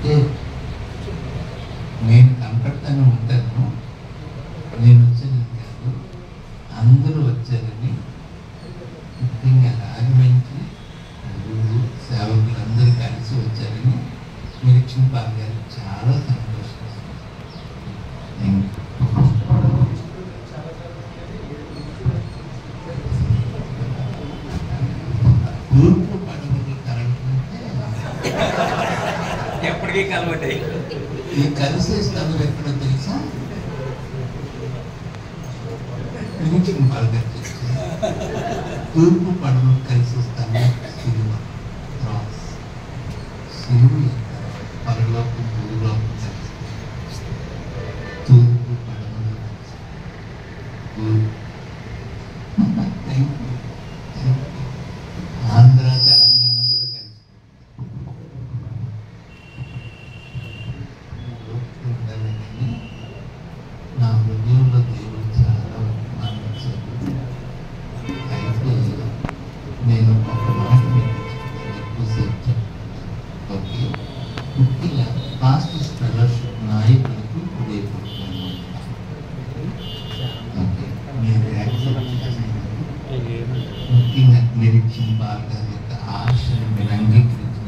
అంటే నేను కనపడతానే ఉంటాను, నేను వచ్చాను కాదు, అందరూ వచ్చారని ముఖ్యంగా రాజమండ్రి గురువు సేవకులు అందరూ కలిసి వచ్చారని నిరీక్షణ పాల్ గారు చాలా సంతోషిస్తారు. తూర్పు పడమలు కలవకుంటే ఎప్పటికీ కలవటాయి. ఈ కలిసే స్థలం ఎక్కడో తెలుసా? నిరీక్షణ పాల్ గారు తూర్పు పడమలు కలిసే స్థలం సిలువ క్రాస్. సిలువ పరలోకం భూలోకం కలిసి తూర్పు పడమలు ఆంధ్ర తెలంగాణ కూడా కలిసి ఉండాలని నా హృదయంలో దేవుడు చాలా మాట్లాడారు. అయితే నేను ఒక మాట మీకు ఎక్కువసేపు చెప్తాను. ఓకే, ముఖ్యంగా పాస్టర్స్ ఫెలోషిప్ నాయకులకు హృదయపూర్వకంగా ఓకే మీరు యాక్సెప్ట్ చేస్తున్నారు. ముఖ్యంగా నిరీక్షణ పాల్ గారి యొక్క ఆశను మీరు అంగీకరించిన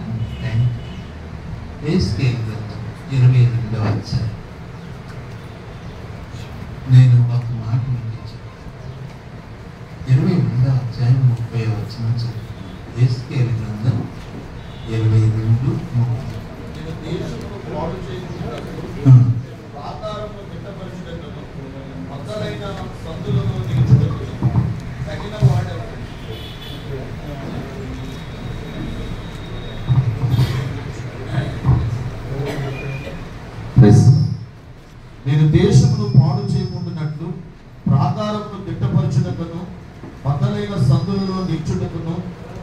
ఏస్కేల్ గ్రంథం 22వ అధ్యాయం నేను ఒక మాట మీకు చెప్తాను. 22వ అధ్యాయం 30వ వచనం చదువుతున్నాను. ఏస్కేల్ గ్రంథం 22:30. నేను దేశమును పాడు చేయకుండానట్లు ప్రాకారమును దిట్టపరచుటకును బద్దలైన సందులలో నిల్చుటకును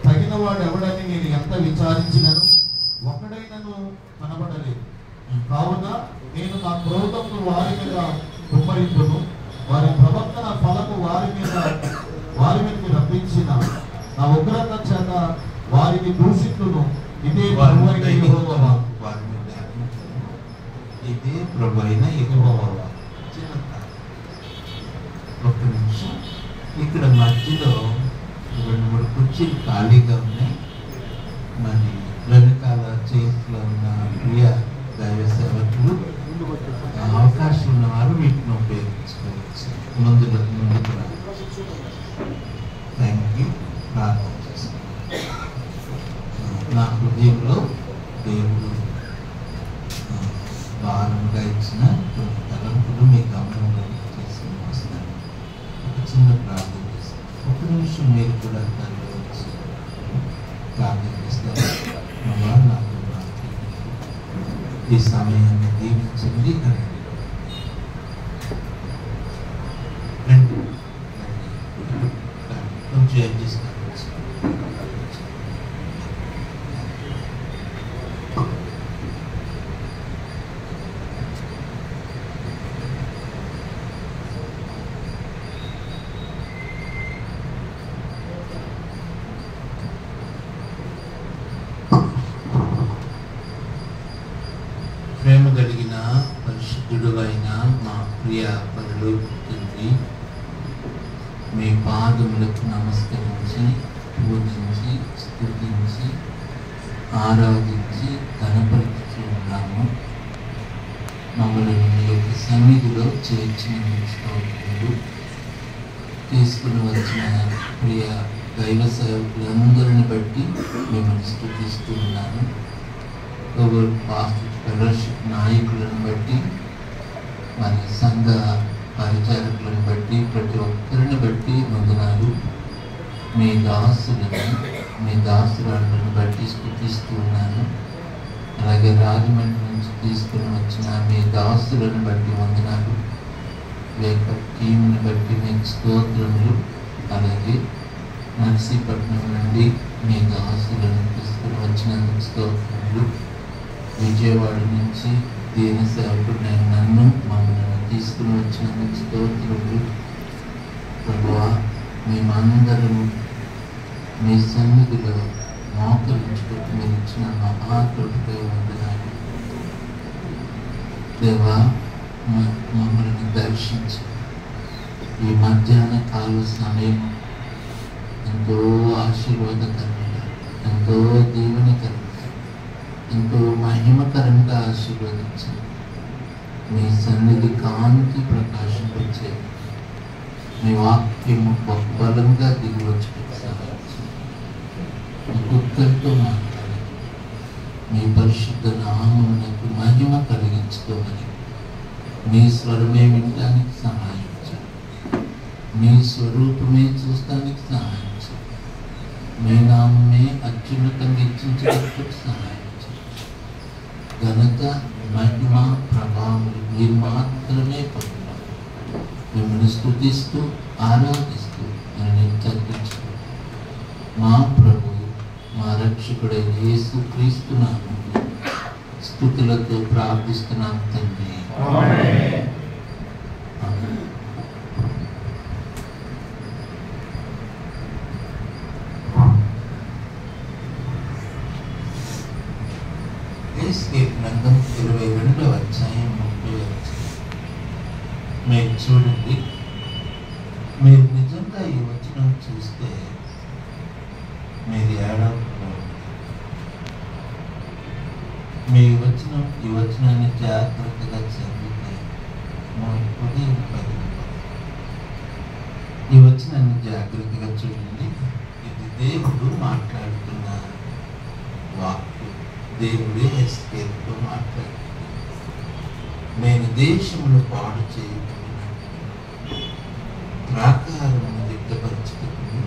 తగిన వాడు ఎవడని నేను ఎంత విచారించినను ఒకడైనను కనబడలేదు. కావున నేను నా క్రోధమును వారి మీద కుమ్మరింపును, వారి ప్రవర్తన ఫలము వారి మీదకి రప్పించిన నా ఉగ్రత చేత వారిని దూషితులను. ఇదే ప్రభువైన యెహోవా వాక్కు. ఇదే ప్రభు అయిన యెహోవా. ఒక్క నిమిషం, ఇక్కడ మధ్యలో 2-3 కుర్చీలు ఖాళీగా ఉన్నాయి. మరి వెనకాల చేతిలో ఉన్న ప్రియ దైవ సేవకులు అవకాశం ఉన్నవారు వీటిని ఉపయోగించుకోవచ్చు. ముందుకు థ్యాంక్ యూ. ప్రార్థన చేస్తాను. నా హృదయంలో దేవుడు భారంగా ఇచ్చిన కొన్ని తలంపులు మీ గమనంలో చేసుకుని వస్తాను. ఒక చిన్న ప్రార్థన చేస్తాను. ఒక నిమిషం మీరు కూడా దానిలో వచ్చి ప్రార్థన చేస్తారు. నాకు ఈ సమయాన్ని దీవించండి అని రండి. కొంచెం అడ్జస్ట్ కావచ్చు. ప్రేమ కలిగిన పరిశుద్ధుడు అయిన మా ప్రియ పరలోక తండ్రి, మీ పాదములకు నమస్కరించి పూజించి స్తుతించి ఆరాధించి కనపరుస్తూ ఉన్నాము. మమ్మల్ని మీ యొక్క సన్నిధిలో చేర్చిన స్తోత్రములు. తీసుకుని వచ్చిన ప్రియ దైవ సేవకులందరిని బట్టి మిమ్మల్ని స్తుతిస్తూ ఉన్నాను. పాస్టర్ ఫెలోషిప్ నాయకులను బట్టి, మరి సంఘ పరిచారకులను బట్టి, ప్రతి ఒక్కరిని బట్టి వందనాలు. మీ దాసులను, మీ దాసురాలను బట్టి స్తుతిస్తూ ఉన్నాను. అలాగే రాజమండ్రి నుంచి తీసుకుని వచ్చిన మీ దాసులను బట్టి వందనాలు. లేక టీంని బట్టి మీకు స్తోత్రములు. అలాగే నర్సీపట్నం నుండి మీ దాసులను తీసుకుని వచ్చినందుకు స్తోత్రములు. విజయవాడ నుంచి దీని సేవకుడు నన్ను మమ్మల్ని తీసుకుని వచ్చినందుకు స్తోత్రములు. ప్రభువా, మేమందరము మీ సన్నిధిలో మోకరించుకుంటూ మీరు ఇచ్చిన మహాకృపకై వందనాలు. దేవా మమ్మల్ని దర్శించు. ఈ మధ్యాహ్న కాల సమయం ఎంతో ఆశీర్వాదకరంగా, ఎంతో దీవెనకరంగా, ఎంతో మహిమకరంగా ఆశీర్వదించండి. మీ సన్నిధి కాంతి ప్రకాశించే మీ వాక్యము బలంగా దిగి వచ్చి ఒక్కొక్కరితో మాట్లాడి మీ పరిశుద్ధ నామమునకు మహిమ కలిగించుకోమని, మీ స్వరమే వినడానికి సహాయం చేయండి. మీ స్వరూపమే చూస్తానికి సహాయం చేయండి. మీ నామమే అత్యున్నతంగా హెచ్చించడానికి సహాయం చేయండి. ఘనత, మహిమ, ప్రభావములు మీరు మాత్రమే పొందాలి. మిమ్మల్ని స్తుతిస్తూ ఆరాధిస్తూ నేను తగ్గించుకో మా ప్రభు, మా రక్షకుడైన యేసు క్రీస్తు నామములో స్తుతులతో ప్రార్థిస్తున్నాం తండ్రి. గ్రంథం 22వ అధ్యాయం 30వ వచనం మీరు చూడండి. మీరు నిజంగా ఈ వచనం చూస్తే మీరు ఏడవకూడదు. ఈ వచనాన్ని జాగ్రత్తగా చదివితే ఉదయం 10 ఈ వచనాన్ని జాగ్రత్తగా చూడండి. ఇది దేవుడు మాట్లాడుతున్న వాక్యం. దేవుడే హెస్కేలుతో మాట్లాడుతుంది. నేను దేశమును పాడు చేయకుండా ప్రాకారమును దిట్టపరచుకుని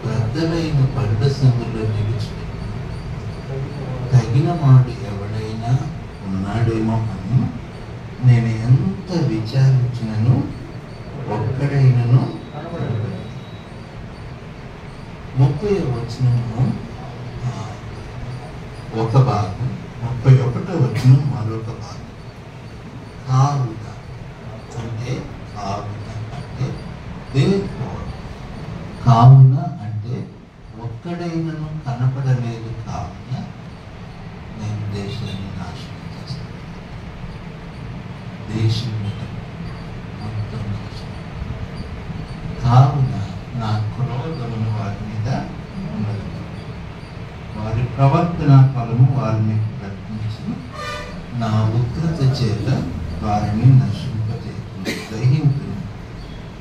పెద్దలైన పంట సందులో నిలుచుకుని తగిన వాడు ఎవడైనా ఉన్నాడేమో అని నేను ఎంత విచారించినను ఒక్కడైనను 30వ వచనము ఒక భాగం, 31వ వచనం మరొక భాగం. కావున అంటే కావున అంటే ఒక్కడైనను కనపడలేదు. కావున నేను దేశాన్ని నాశనం చేస్తాను. దేశం మీద మొత్తం నాశనం. కావున నా క్రోధమును వారి మీద ఉన్నది. వారి ప్రవర్తన ఫలము వారిని ప్రకటించి నా ఉగ్రత చేత వారిని నశింపజేస్తుంది. గ్రహించు,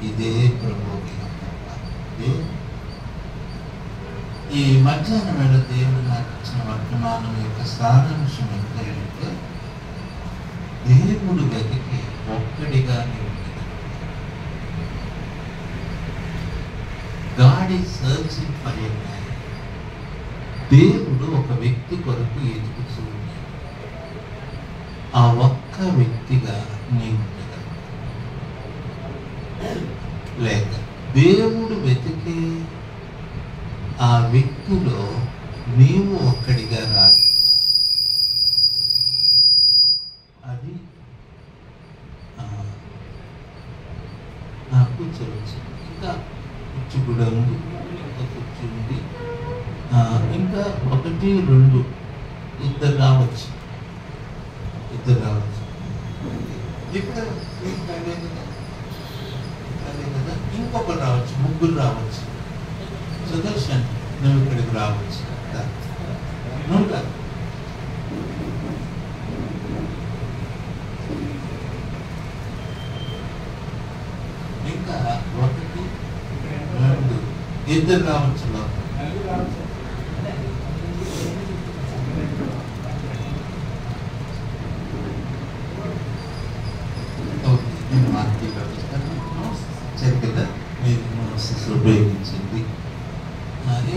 ఇదే ప్రభువు. ఈ మధ్యాహ్నం వేళ దేవుడు నాకు ఇచ్చిన వర్తమానం యొక్క సారాంశం ఏంటంటే, దేవుడు వెతికి ఒక్కడిగా God is searching for a man. దేవుడు ఒక వ్యక్తి కొరకు ఎదుగుతూ ఉన్నాడు. ఆ ఒక్క వ్యక్తిగా నీవు లేక దేవుడు వెతికే ఆ వ్యక్తిలో నీవు ఒక్కడిగా రాదు. అది కూర్చోవచ్చు. ఇంకా కూర్చుగుడంగు, ఇంకా కూర్చుండి, ఇంకా 1, 2 ఇద్దరు రావచ్చు. ఇక్కడ కదా, ఇంకొకరు రావచ్చు, 3 రావచ్చు. సుదర్శన్, నువ్వు ఇక్కడికి రావచ్చు. నువ్వు కాదు, ఇంకా 1, 2 ఇద్దరు రావచ్చు. నేను మార్కెట్ పంపిస్తాను. చెప్పేదా మీరు ఉపయోగించింది.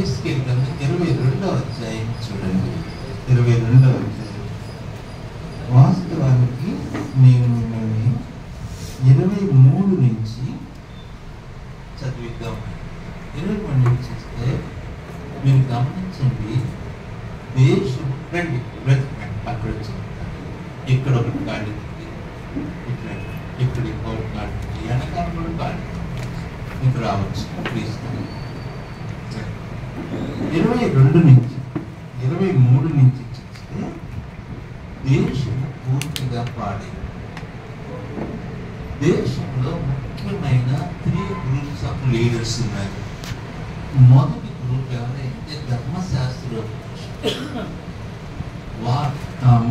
ఎస్కేల్ గ్రంథం 22వ అధ్యాయం చూడండి. 22వ అధ్యాయం. వాస్తవానికి నేను మిమ్మల్ని 23 నుంచి చదివిద్దాం. 23 నుంచి చూస్తే మీరు గమనించండి. దేశం రండి, బ్రతకండి. అక్కడ వచ్చింది, ఇక్కడ ఒకటి ఖాళీ ఉంది, ఇట్లా ఇక్కడ ఇంకొకటి ఖాళీ ఉంది, వెనకాల కూడా ఖాళీ మీకు రావచ్చు. ప్లీజ్ 22 నుంచి 23 నుంచి చూస్తే దేశం పూర్తిగా పాడైంది. లీడర్స్ ఉన్నారు. మొదటి గ్రూప్ ఎవరైతే ధర్మశాస్త్రం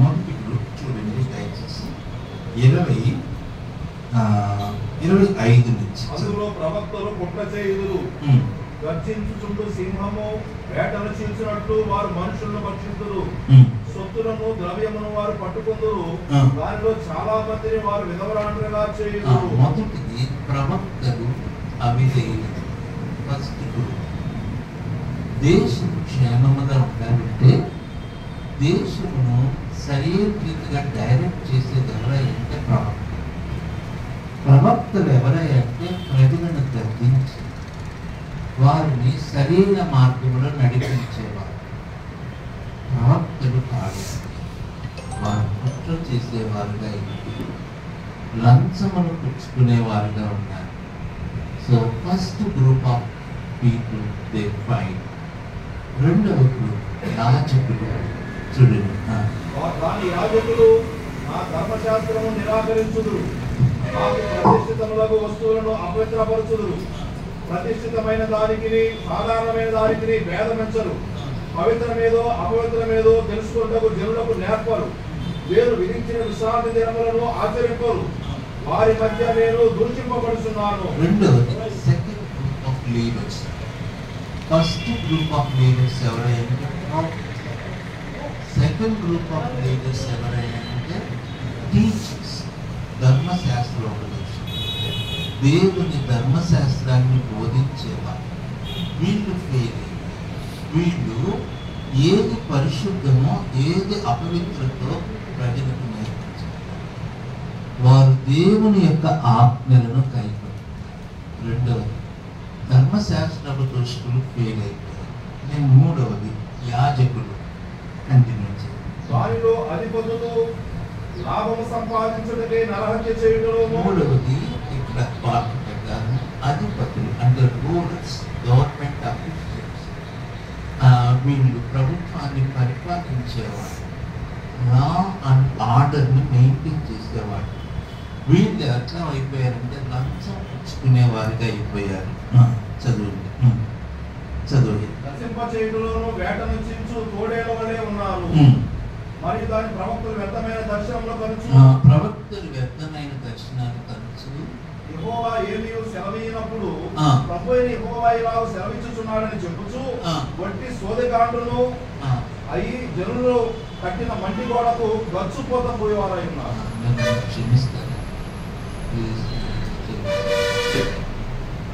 మొదటి గ్రూప్ చూడండి దయచేసి 25 నుంచి. అందులో ప్రవక్తలు కుట్ర చేయుదురు, గర్జించుచుండు సింహము వేటను చీల్చినట్లు వారు మనుషులను భక్షించుదురు, సొత్తులను ద్రవ్యమును వారు పట్టుకుందురు, వారిలో చాలా మందిని వారు విధవరాండ్రుగా చేయుదురు. మొదటిది ప్రవక్తలు అవిధేయులు. First group. దేశం క్షేమముగా ఉండాలంటే దేశమును సరైన రీతిగా డైరెక్ట్ చేసేది ఎవరంటే ప్రవక్తలు ఎవరంటే ప్రజలను గర్దించి వారిని సరైన మార్గంలో నడిపించేవారు. ప్రవక్తలు కాదు, వారు కుట్ర చేసేవారుగా లంచమును పుచ్చుకునేవారుగా ఉన్నారు. So first group of people they fight. రెండవ గ్రూప్ యాజకులు. చూడండి, దాని యాజకులు నా ధర్మశాస్త్రము నిరాకరించుదురు, నాకు ప్రతిష్ఠితములకు వస్తువులను అపవిత్రపరచుదురు, ప్రతిష్ఠితమైన దానికి సాధారణమైన దానికి భేదమించరు, పవిత్రమేదో అపవిత్రమేదో తెలుసుకుంటకు జనులకు నేర్పరు, వేరు విధించిన విశ్రాంతి దినములను ఆచరింపరు, వారి మధ్య నేను దూషింపబడుతున్నాను. రెండవది second group of leaders. First group of leaders ఎవరైనా, సెకండ్ గ్రూప్ ఆఫ్ లీడర్స్ ఎవరైనా టీచర్స్, ధర్మశాస్త్ర ఉపదేశం, దేవుని ధర్మశాస్త్రాన్ని బోధించేవారు. వీళ్ళు ఫెయిల్. వీళ్ళు ఏది పరిశుద్ధమో ఏది అపవిత్రతో ప్రజలకు నేర్పించారు. వారు దేవుని యొక్క ఆజ్ఞలను కైకొన్నారు. రెండవది ధర్మశాస్త్ర దృష్టులు ఫెయిల్ అయిపోయారు. మూడవది యాజకులు. కంటిన్యూ చేయాలి. వారిలో అధిపతులు లాభము సంపాదించుటకే నరహత్య చేయుటలో. మూడవది ఇక్కడ పార్ట్ ప్రకారం అధిపతులు అంటే రూలర్స్, గవర్నమెంట్ అఫీషియల్స్, వీళ్ళు ప్రభుత్వాన్ని పరిపాలించేవారు, లా అండ్ ఆర్డర్ని మెయింటైన్ చేసేవాడు. వీళ్ళు ఎట్లా అయిపోయారంటే లంచం పుచ్చుకునేవారుగా అయిపోయారు. చదువు నశింప చేయుటలోను వేటను చించు తోడేల వలె ఉన్నారు. మరియు దాని ప్రవక్తలు వ్యర్థమైన దర్శనంలో కనుచు, ప్రవక్తలు వ్యర్థమైన దర్శనాలు కనుచు, యెహోవా ఏలీయు సెలవీనప్పుడు ప్రభువైన యెహోవా ఇలాగ సెలవిచ్చుచున్నాడని చెప్పుచు వట్టి సోదెగాండ్రును అయి జనులు కట్టిన మంటి గోడకు గచ్చుపోత పోయేవారై ఉన్నారు.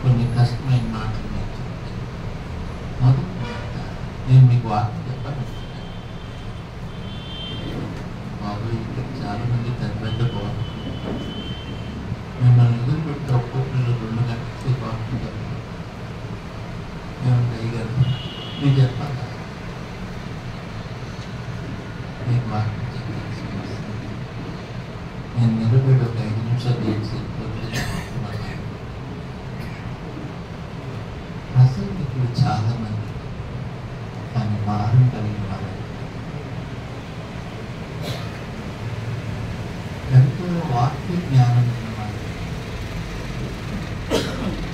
కొన్ని కష్టమైన మాటలు నేను మీకు వార్త చెప్పాను. బాబు ఇక్కడ చాలా మంది పెద్ద బాగుంటుంది. మిమ్మల్ని ఎదురుపెట్టి ఒక్కొక్కరు 2 గంటలకి బాగుంటారు. ఏమంటే అయ్యారు మీరు చెప్పాలి. మీకు వార్త నేను నిలబడి ఒక 5 నిమిషాలు చేసి ప్రసంగికులు చాలా మంది, కానీ మారం కలిగిన వాళ్ళు ఎంతో వాక్య జ్ఞానం ఉన్నవాళ్ళు,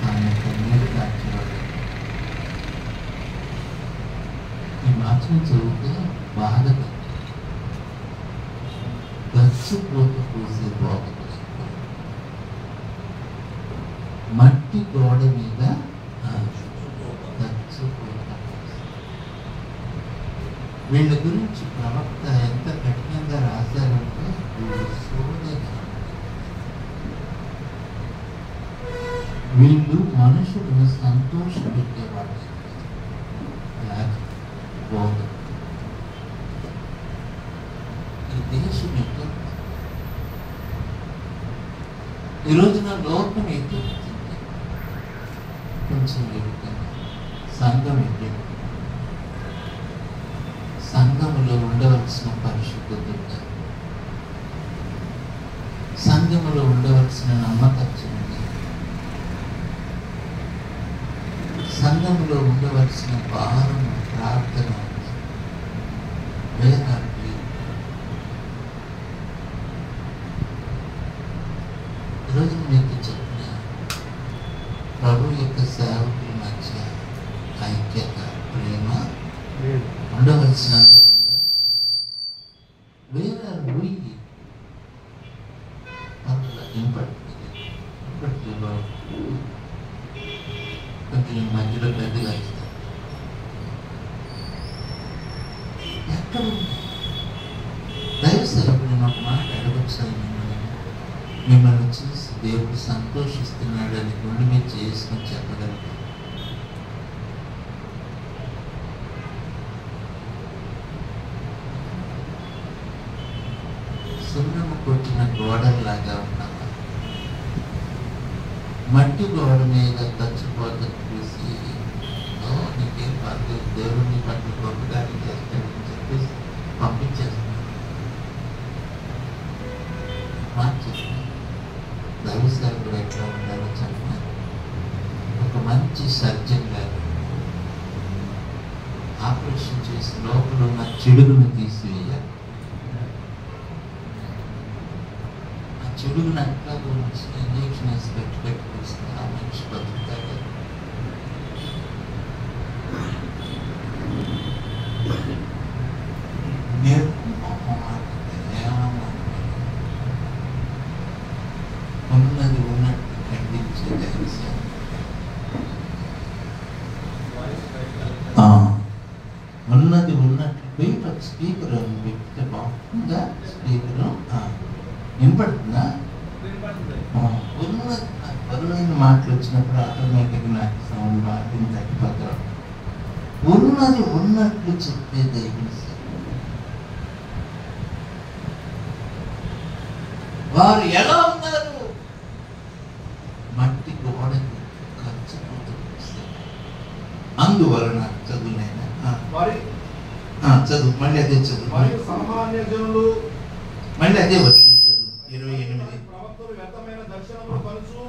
ఆయన కన్నీరు కాచేవాళ్ళు. ఈ మాటను చదివితే బాధగా గచ్చిపోతూ పూసే బాగుంది. మట్టి గోడ మీద వీళ్ళ గురించి ప్రవక్త ఎంత కఠినంగా రాశారంటే వీళ్ళు మనుషులను సంతోషపెట్టేవాళ్ళు. ఈ దేశం ఎటు ఈ రోజున లోకం ఎటు కొంచెం ఎదుగుతుంది. సంఘం ఎటు సంఘములో ఉండవలసిన పరిశుద్ధత, సంఘములో ఉండవలసిన నమ్మకత్వం, సంఘములో ఉండవలసిన భారం, ప్రార్థన, వేదాన్ని ఈరోజు మీకు చెప్పిన ప్రభు యొక్క వినవలసినంత ఉందా? వేరే ఊరికి ఇప్పటిలో కొంచెం మధ్యలో పెద్దగా ఇస్తారు. ఎక్కడ దయచేసి నేను ఒక మాట అడగొచ్చాను మిమ్మల్ని చూసి దేవుడు సంతోషిస్తున్నాడని గుండె మీద చేసుకొని చెప్పగలుగుతాను. సున్నము కొట్టిన గోడల్లాగా ఉన్నావా? మట్టి గోడ మీద ఖర్చుపోత చూసి నీకేం పర్లేదు, దేవుడిని పట్టు గొప్పగాని చేస్తాడని చెప్పేసి పంపించేస్తున్నాను. దైవసేవకుడు ఎట్లా ఉండాలో చెప్పిన ఒక మంచి సర్జన్ గారు ఆపరేషన్ చేసి లోపల ఉన్న చెడుగును తీసివేయాలి. ఆ చెడుగును అట్లా గురించి ఇంజక్షన్ వేసి పెట్టుకొస్తే ఆ మనిషి బతుకుతాడు. ఉన్నది ఉన్నట్టు ఖండించే దైవసేవ, ఉన్నది ఉన్నట్టు పోయి స్పీకర్ పెడితే బాగుంటుందా? స్పీకర్ వినపడుతుందా? ఉన్నది బరువైన మాటలు వచ్చినప్పుడు ఆటోమేటిక్గా నాకు సౌండ్ బాగా తగ్గిపోతాడు. ఉన్నది ఉన్నట్లు చెప్పే దైవసేవ. వారు ఎలా ఉన్నారు? మట్టి గోడకి ఖర్చు అందువలన చదువునైనా చదువు మళ్ళీ అదే చదువు సామాన్య జనులు మళ్ళీ అదే వచ్చిన చదువు 28 ప్రవక్తలు వ్యర్థమైన దర్శనములు పలుచు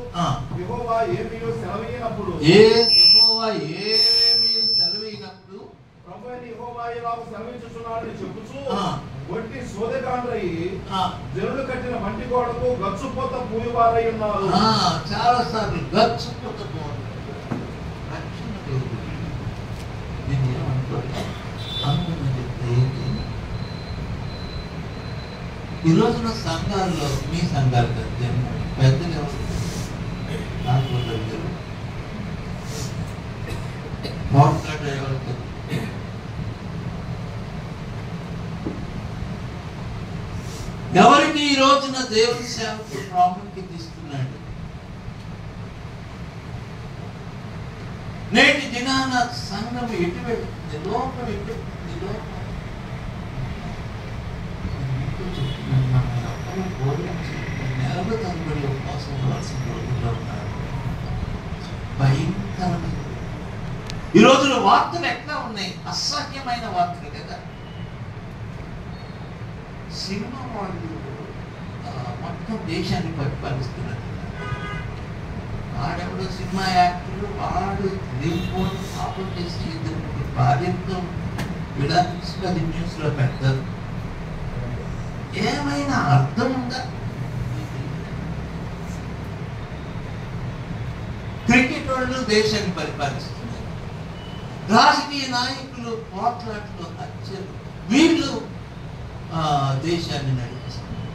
యెహోవా ఏమీయో సెలవీయనప్పుడు ప్రభువైన యెహోవా ఇలాగ సెలవించుచున్నాడని చెప్పుచు ఒట్టి సోదెగాండ్రయి జనులు కట్టిన మంటి గోడకు గచ్చుపోత పూయవారై ఉన్నారు. చాలా సార్లు గచ్చుపోత ఈ రోజున సంఘాల్లో మీ సంఘాలు పెద్దలు ఎవరు ఎవరికి ఈ రోజున దేవుని సేవకు ప్రాముఖ్యత ఇస్తున్నాడు? నేటి దినాన సంఘం ఎటు వెళ్తుంది? లోపల ఎటు నెలలు తరబడి ఉపవాసం ఉండాల్సిన రోజుల్లో ఉన్నారు. భయంకరమైన ఈ రోజున వార్తలు ఎట్లా ఉన్నాయి? అసహ్యమైన వార్తలు కదా. సినిమా వాళ్ళు మొత్తం దేశాన్ని పరిపాలిస్తున్నారు. వాడెవడో సినిమా యాక్టర్ వాడు రిపోర్ట్ పాపం చేసి ఇద్దరు భార్యతో విడాకులు అది న్యూస్లో పెడతారు. ఏమైనా అర్థం ఉందా? క్రికెట్ వాళ్ళు దేశాన్ని పరిపాలిస్తున్నారు. రాజకీయ నాయకులు పోట్లాట్లు హత్యలు వీళ్ళు దేశాన్ని నడిపిస్తున్నారు.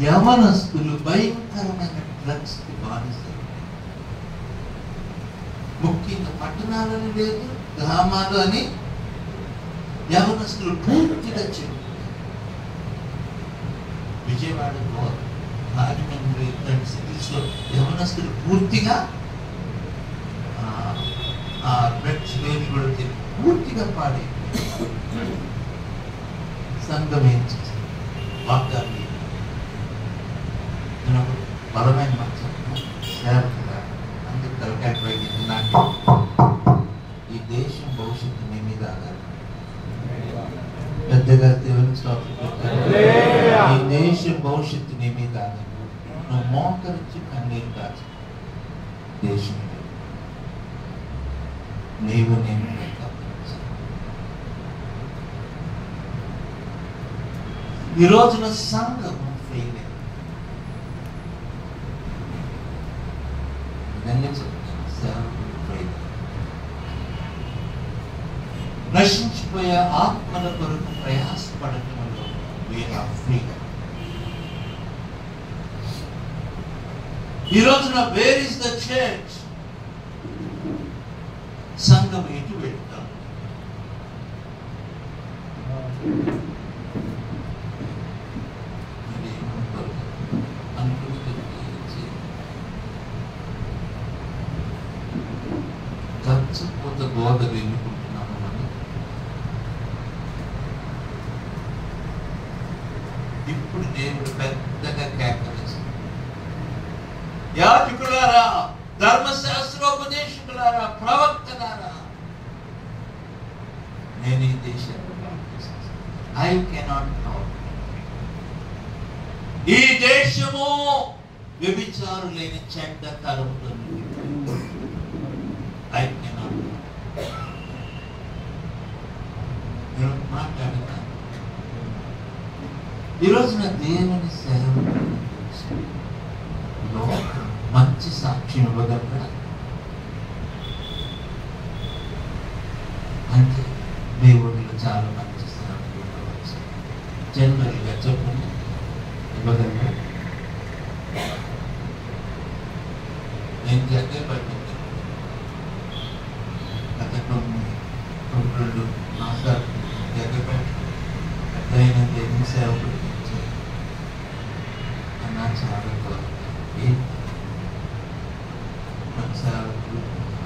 యవనస్తులు భయంకరమైన డ్రగ్స్ కి బానిసలు. ముఖ్యంగా పట్టణాలని లేదు గ్రామాలు అని యవనస్తులు పూర్తిగా చెడు. విజయవాడ రాజమండ్రి ఇట్లాంటి సిటీస్ లో యవనస్తులు పూర్తిగా డ్రగ్స్ వేలు కూడా పూర్తిగా పాడే సంఘం ఏం చేస్తుంది? వాగ్దానం నేను ఒక బలమైన మంచం సేవకుగా అందుకు తలకాయ పైకి నాకు ఈ దేశం భవిష్యత్తు మీ మీద ఆధారం. పెద్దగా దేవుని స్తోత్రం పెట్టారు. ఈ దేశం భవిష్యత్తు నీ మీద ఆధారం. నువ్వు మోకరించి కన్నీరు కాచు. దేశం నీవు నేను ఈ రోజున సంఘం ఫెయిల్ అయింది. నశించిపోయే ఆత్మల కొరకు ప్రయాసపడటంలో we are free. ఈ రోజున వేర్ ఇస్ ద చర్చ్? సంఘం ఎటు వెళ్తాం? గచ్చపోత గోదలు ఎన్నుకుంటున్నాము మనం. ఇప్పుడు దేవుడు పెద్దగా కేకలేస్తాడు, యాజకులారా, ధర్మశాస్త్రోపదేశకులారా, ప్రవక్తలారా, నేను ఈ దేశాన్ని ఐ కెనాట్ టాక్. ఈ దేశము వ్యభిచారులైన చెడ్డ తరముతో ఐ కెనాట్ మాట్లాడతాను. ఈరోజున దేవుని సేవలో మంచి సాక్ష్యం ఇవ్వగలరా? అంటే దేవుడిలో చాలా మంచి సాక్ష్యం ఇవ్వవచ్చు. జనరల్గా చెప్పండి, ఇవ్వగలరా? నేను దగ్గర పట్టింది గత రెండు మాసాలు దగ్గర పెట్టి పెద్దయిన దేవుని సేవకుడు అన్నా చాలా సేవకుడు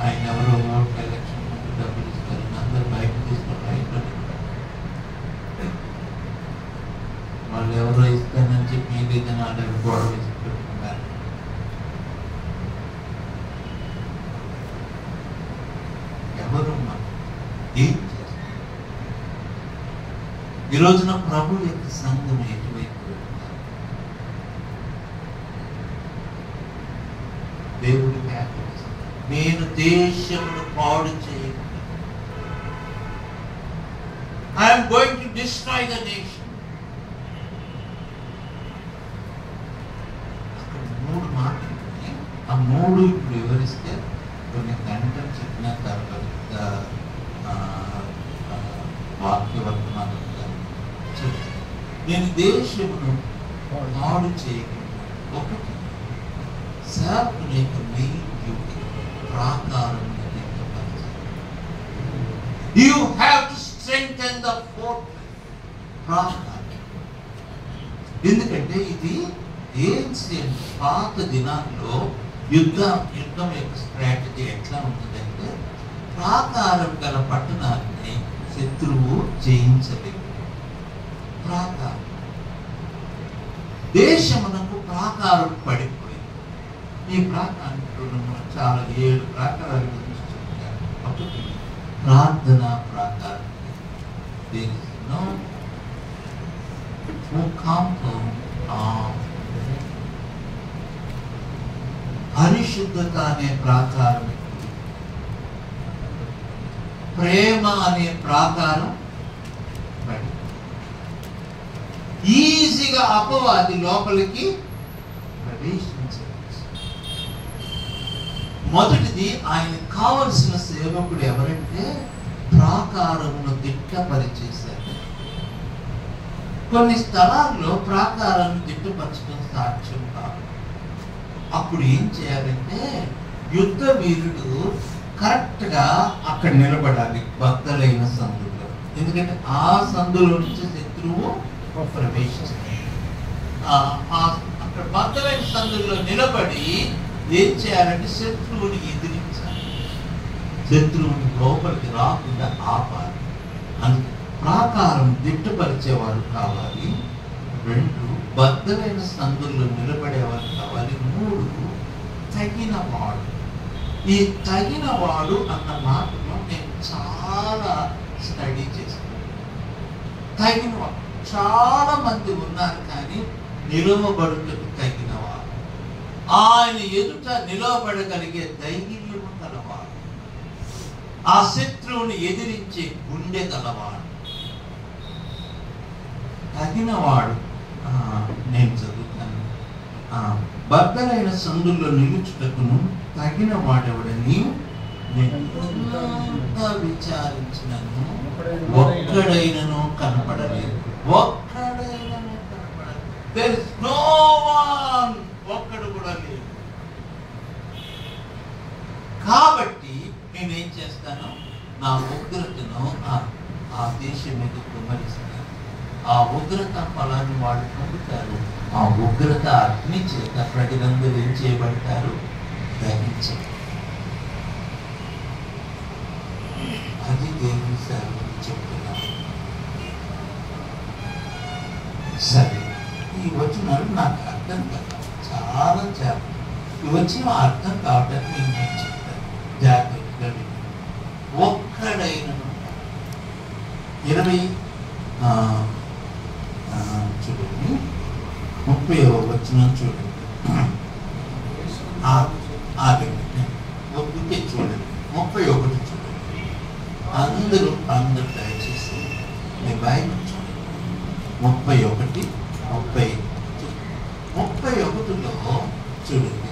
ఆయన ఎవరో ఓట్ ఎలక్షన్ ముందు డబ్బులు ఇస్తారు, అందరూ బయట తీసుకొని బయట వాళ్ళు ఎవరో ఇస్తానని చెప్పి ఏదైనా వాళ్ళ గొడవ వేసి పెట్టుకుంటారు. ఎవరు ఏం చేస్తారు? ఈ రోజున ప్రభు యొక్క సంఘం ఎటువైపు వెళ్తారు? దేవుడు నేను దేశమును పాడు చేయను. I'm going to destroy the nation. అక్కడ 3 మాటలు ఉన్నాయి. ఆ 3 ఇప్పుడు వివరిస్తే కొన్ని గంటలు చెప్పిన తర్వాత వాక్యవర్తమానం నేను దేశమును పాడు చేయకుండా. ఒకటి, సేవకుని యొక్క మెయిన్ డ్యూటీ ప్రాకారం. You have to strengthen the fortress, ప్రాకారం. ఎందుకంటే ఇది ఏన్షియంట్ పాత దినాల్లో యుద్ధం యొక్క స్ట్రాటజీ ఎట్లా ఉంటుందంటే, ప్రాకారం గల పట్టణాన్ని శత్రువు జయించలేదు. ప్రాకారం దేశమునకు ప్రాకారం పడిపోయింది. ఈ ప్రాకారంలో చాలా 7 ప్రాకారాల గురించి చెప్తారు. ఒకటి ప్రార్థనా ప్రాకారం. పరిశుద్ధత అనే ప్రాకారం, ప్రేమ అనే ప్రాకారం పడి ఈజీగా అపవాది లోపలికి ప్రవేశించవచ్చు. మొదటిది, ఆయన కావలసిన సేవకుడు ఎవరంటే ప్రాకారమును దిట్టపరిచేశారు. కొన్ని స్థలాల్లో ప్రాకారాన్ని దిట్టపరచడం సాధ్యం కాదు. అప్పుడు ఏం చేయాలంటే, యుద్ధ వీరుడు కరెక్ట్గా అక్కడ నిలబడాలి, బద్దలైన సందులో. ఎందుకంటే ఆ సందులో నుంచి శత్రువు ప్రవేశిస్తాడు. అక్కడ బద్దలైన సందులో నిలబడి ఏం చేయాలంటే శత్రువుని ఎదిరించాలి, శత్రువుని లోపలికి రాకుండా ఆపాలి. అందుకే ప్రాకారం దిట్టపరిచేవారు కావాలి. 2, బద్దలైన సందుల్లో నిలబడేవారు కావాలి. 3, తగినవాడు. ఈ తగినవాడు అన్న మాటను నేను చాలా స్టడీ చేస్తాను. తగినవాడు చాలా మంది ఉన్నారు, కానీ నిలవబడుటకు తగినవాడు, ఆయన ఎదుట నిలవబడగలిగే ధైర్యము గలవాడు, ఆ శత్రువుని ఎదిరించే గుండె గలవాడు, తగినవాడు. నేను చదువుతాను. బద్దలైన సందుల్లో నిలుచుటకును తగిన వాడెవడని నేను విచారించినను ఒక్కడైనను కనపడలేదు. ఒక్కడైనను కనపడలేదు. There is no one. ఒక్కడు కూడా లేదు. కాబట్టి నేనేం చేస్తాను, నా ఉగ్రతను ఆ దేశం మీద కుమ్మరిస్తాను. ఆ ఉగ్రత ఫలాన్ని వాళ్ళు పొందుతారు. ఆ ఉగ్రత అగ్ని చేత ప్రజలందరూ ఏం చేయబడతారు, దహించారు. అది దేవుని సేవలు చెప్తున్నారు. సరే, ఈ వచనాలు నాకు అర్థం కాదు, చాలా జాగ్రత్త. ఈ వచ్చిన అర్థం కావడానికి నేను చెప్తాను, జాగ్రత్తగా విను. ఒక్కడైన 20 చూడండి, 30వ వచనం చూడండి. ఒక్కటే చూడండి, 31 చూడండి. అందరూ దయచేసి మీ బైబిల్ చూడండి. 31లో చూడండి.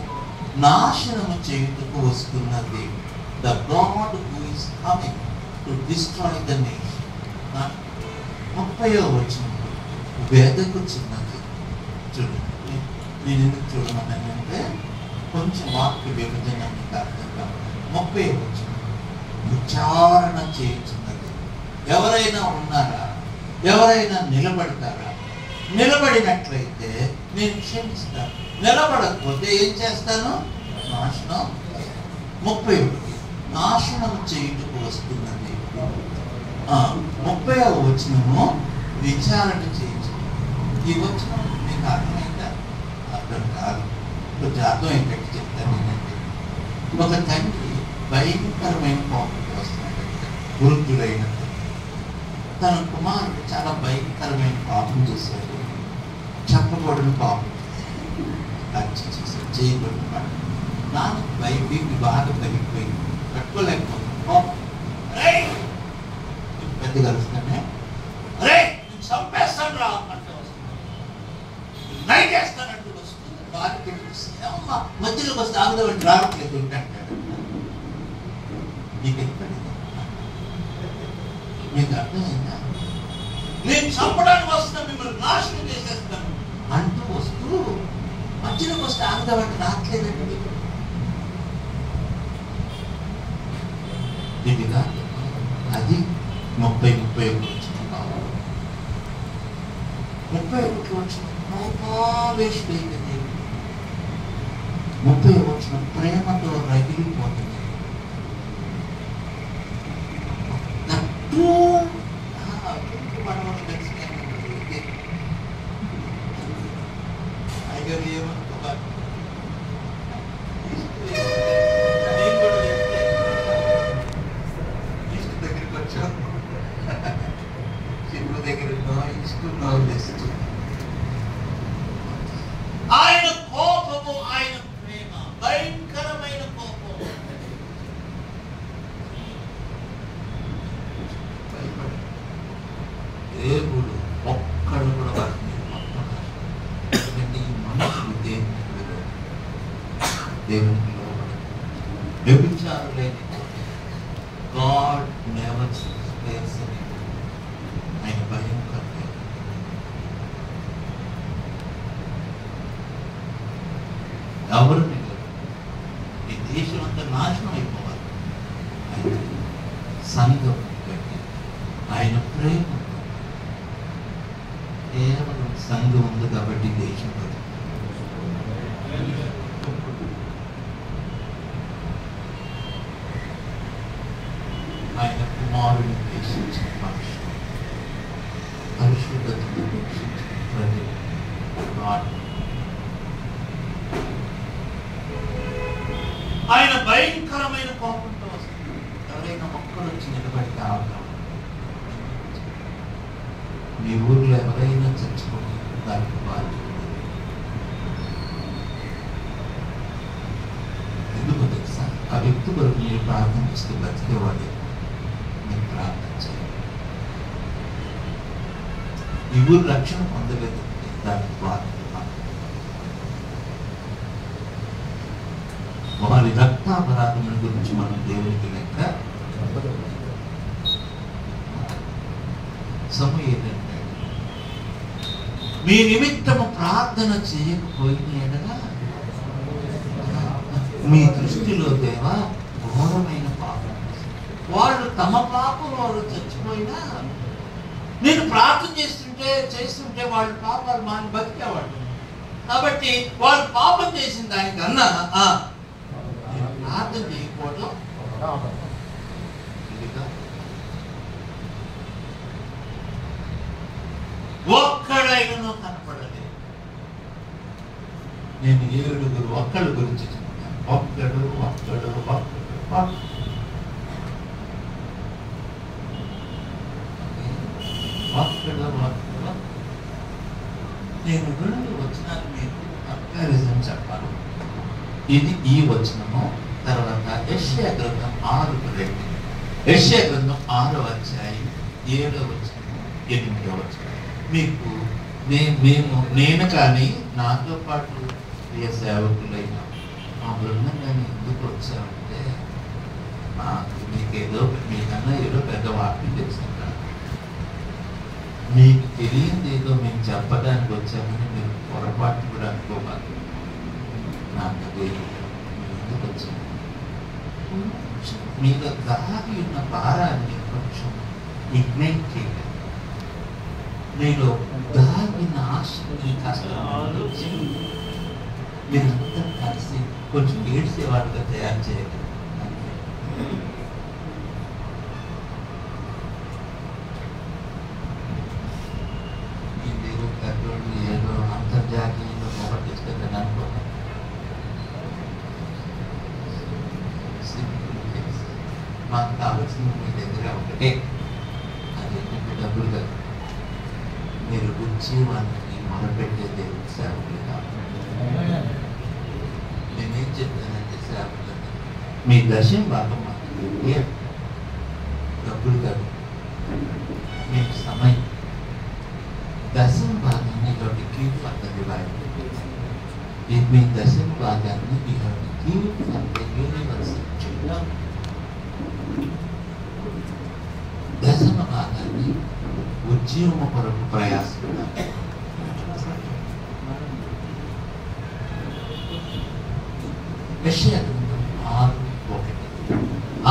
నాశనము చేయుటకు వస్తున్నది. The God who is coming to destroy the nation. 30వ వచనం వెదకుచున్నది. చూడండి, నేను ఎందుకు చూడమన్నానంటే కొంచెం వాక్య విభజన మీకు అర్థం కాదు. 30వ వచనం విచారణ చేయుచున్నది. ఎవరైనా ఉన్నారా? ఎవరైనా నిలబడతారా? నిలబడినట్లయితే నేను క్షమిస్తాను. నిలబడకపోతే ఏం చేస్తాను? నాశనం. 31 నాశనం చేయుటకు వస్తున్నది. 30వ వచనము విచారణ చేయొచ్చు. ఈ వచనం మీకు అర్థమైందా? అర్థం కాదు. కొంచెం అర్థమయ్యేటట్టు చెప్తాను. నేనంటే ఒక తండ్రి భయంకరమైన కోపంతో వస్తున్నాడంట. వృద్ధుడైన తన కుమారుడు చాలా భయంకరమైన పాపం చేశాడు. చెప్పకూడని పాపం హత్య చేశాడు, చేయబడిన వాడు. నాకు బీపీ బాగా పెరిగిపోయింది, కట్టుకోలేకపోతున్నాను. పెద్ద కలుస్తానే, అరే చంపేస్తాను రా అంటే వస్తుంది, నైట్ చేస్తానంటూ వస్తుంది. బాగా మధ్యలోకి వస్తే ఆగుదామంటే రావట్లేదు అంటాడు. నీకు ఎక్కడిది? మీకు అర్థమైందా? నేను చంపడానికి వస్తున్నా, మిమ్మల్ని నాశనం చేసేస్తాను అంటూ వస్తూ మధ్యలోకి వస్తే ఆగుదామంటే రావట్లేదండి. ఇదిగా అది 30-31 వచ్చిన 31 వచ్చిన కోపావేశమైంది. 30 వచ్చిన ప్రేమతో రగిలిపోతుంది. అయ్యారు ఏమనుకోవాలి, దగ్గరికి వచ్చాం, శివుడు దగ్గర ఆయన కోపము, ఆయన ప్రేమ భయంకరమైన కోపం. దేవుడు ఒక్కడు కూడా వారిని ఎందుకంటే ఈ మనుషులు దేవునికి వ్యభిచారం లేని గాడ్ నెవర్ స్పేర్స్ అని ఆయన భయంకరమైన. ఎవరు ఈ దేశం అంతా నాశనం అయిపోవాలి. అయితే సంఘం బట్టి ఆయన ప్రేమ, కేవలం సంఘం ఉంది కాబట్టి దేశం ఆయన కుమారుని ద్వేషించిన మనుషులు, పరిశుద్ధతను ద్వేషించిన ప్రజలు, ఆయన భయంకరమైన కోపంతో వస్తుంది. ఎవరైనా మొక్కలు వచ్చి నిలబడితే ఆగుతాం. మీ ఊర్లో ఎవరైనా చచ్చిపోతే దానికి బాధ్యత. ఎందుకు తెలుసా? ఆ వ్యక్తి కొరకు మీరు ప్రార్థన చేస్తే బతికేవాడే. మీరు ప్రార్థన చేయాలి. ఈ ఊరు రక్షణ పొందలేదు, దానికి బాధ్యత. వారి రక్తాపరాధముల గురించి మనం దేవునికి లెక్క మీ నిమిత్తము ప్రార్థన చేయకపోయినా మీ దృష్టిలో దేవా ఘోరమైన పాపం. వాళ్ళు తమ పాపం వాళ్ళు చచ్చిపోయినా నేను ప్రార్థన చేస్తుంటే వాళ్ళ పాపాలు మాని బతికేవాళ్ళు. కాబట్టి వాళ్ళు పాపం చేసిన దానికన్నా ప్రార్థన చేయకపోవడం ఒక్కడైనా కనపడలేదు. నేను 7 ఒక్కళ్ళ గురించి చెప్తాను. ఒక్కడు నేను 2 వచనాలు మీకు కంపారిజన్ చెప్పాలి. ఇది ఈ వచనము. తర్వాత యెషయా గ్రంథం 6:2. యెషయా గ్రంథం 6వ అధ్యాయం 7వ వచనము 8వ వచనం. మీకు నేను కానీ నాతో పాటు ప్రియ సేవకులైన మా బృందం కానీ ఎందుకు వచ్చామంటే మీకన్నా ఏదో పెద్ద వాక్యం తెలుసుకుంటారు. మీకు తెలియదు ఏదో మేము చెప్పడానికి వచ్చామని మీరు పొరపాటు కూడా అనుకోవాలి. నాకు ఎందుకు వచ్చాము మీలో దాగి ఉన్న భారాన్ని కొంచెం ఇగ్నైట్ చేయాలి. మీలో దాగిన ఆశని మీరంతా కలిసి కొంచెం ఏడ్చేవాళ్ళుగా తయారు చేయాలి. ఏదో అంతర్జాతీయంలో మొదటిస్తారని అనుకోవాలి. మాకు కావాల్సింది మీ దగ్గర ఒకటే, అది డబ్బులు కాదు. మీరు గురించి వాళ్ళకి మొదలుపెట్టే దేవుడు సేవకులు కావాలి. నేనేం చెప్తానంటే సేవకులు మీ దర్శనం భాగం మాకు డబ్బులు కాదు, మీకు సమయం. దశమ భాగాన్ని కీప్ ఫర్ ద డివైడ్. మీ దశమ భాగాన్ని కీప్ ఫర్ ద యూనివర్సల్ చేయడం. దశమ భాగాన్ని ఉద్యమ కొరకు ప్రయాసపడాలి. యెషయా గ్రంథం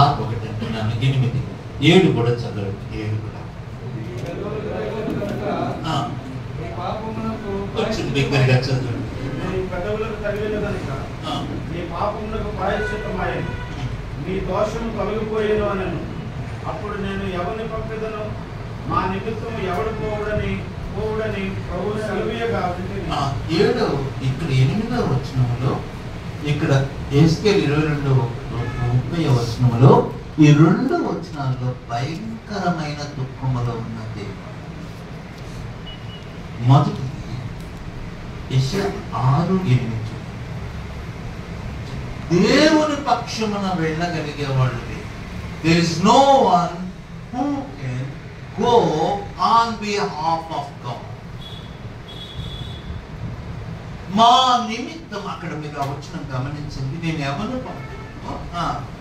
6:1 అంటున్నాను. 8, 7 కూడా చదవండి. 7 కూడా కొంచెం దగ్గరగా చదవండి. నీ పాపమునకు ప్రాయశ్చిత్తమాయెను, నీ దోషము తొలగిపోయేను అనెను. అప్పుడు నేను ఎవరిని పంపెదను, మా నిమిత్తం ఎవడు పోవుడని ప్రభువు సెలవీయగా. 7 ఇక్కడ 8వ వచనంలో, ఇక్కడ ఎహెజ్కేలు 22:30 వచనంలో ఈ 2 వచనాల్లో భయంకరమైన దుఃఖములో ఉన్నది. మొదటిది యెషయా 6:8. దేవుని పక్షమున వెళ్ళగలిగే వాళ్ళు there is no one who can go on behalf of God. మా నిమిత్తం, అక్కడ మీరు వచ్చిన గమనించండి, నేను ఎవరు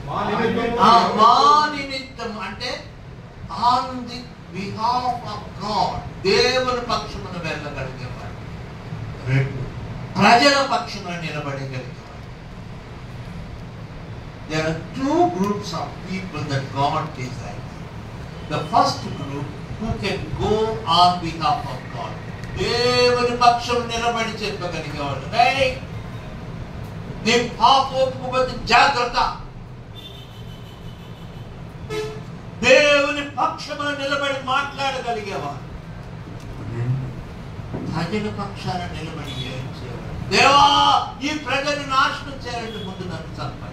మా నిమిత్తం అంటే on the behalf of God, దేవుని పక్షమున వెళ్ళగలిగేవాడు. 2 ప్రజల పక్షమున నిలబడగలిగేవాడు. There are 2 groups of people that God desires. The first group who can go on behalf of God. దేవుని పక్షం నిలబడి చెప్పగలిగేవాడు. నీ పాపపు బట్టి జాగ్రత్త. దేవుని పక్షమున నిలబడి మాట్లాడగలిగేవాడు. ప్రజల పక్షాన నిలబడి ఏడ్చేవాడు. దేవా, ఈ ప్రజలు నాశనం చేయాలంటే ముందు నన్ను చంపాలి.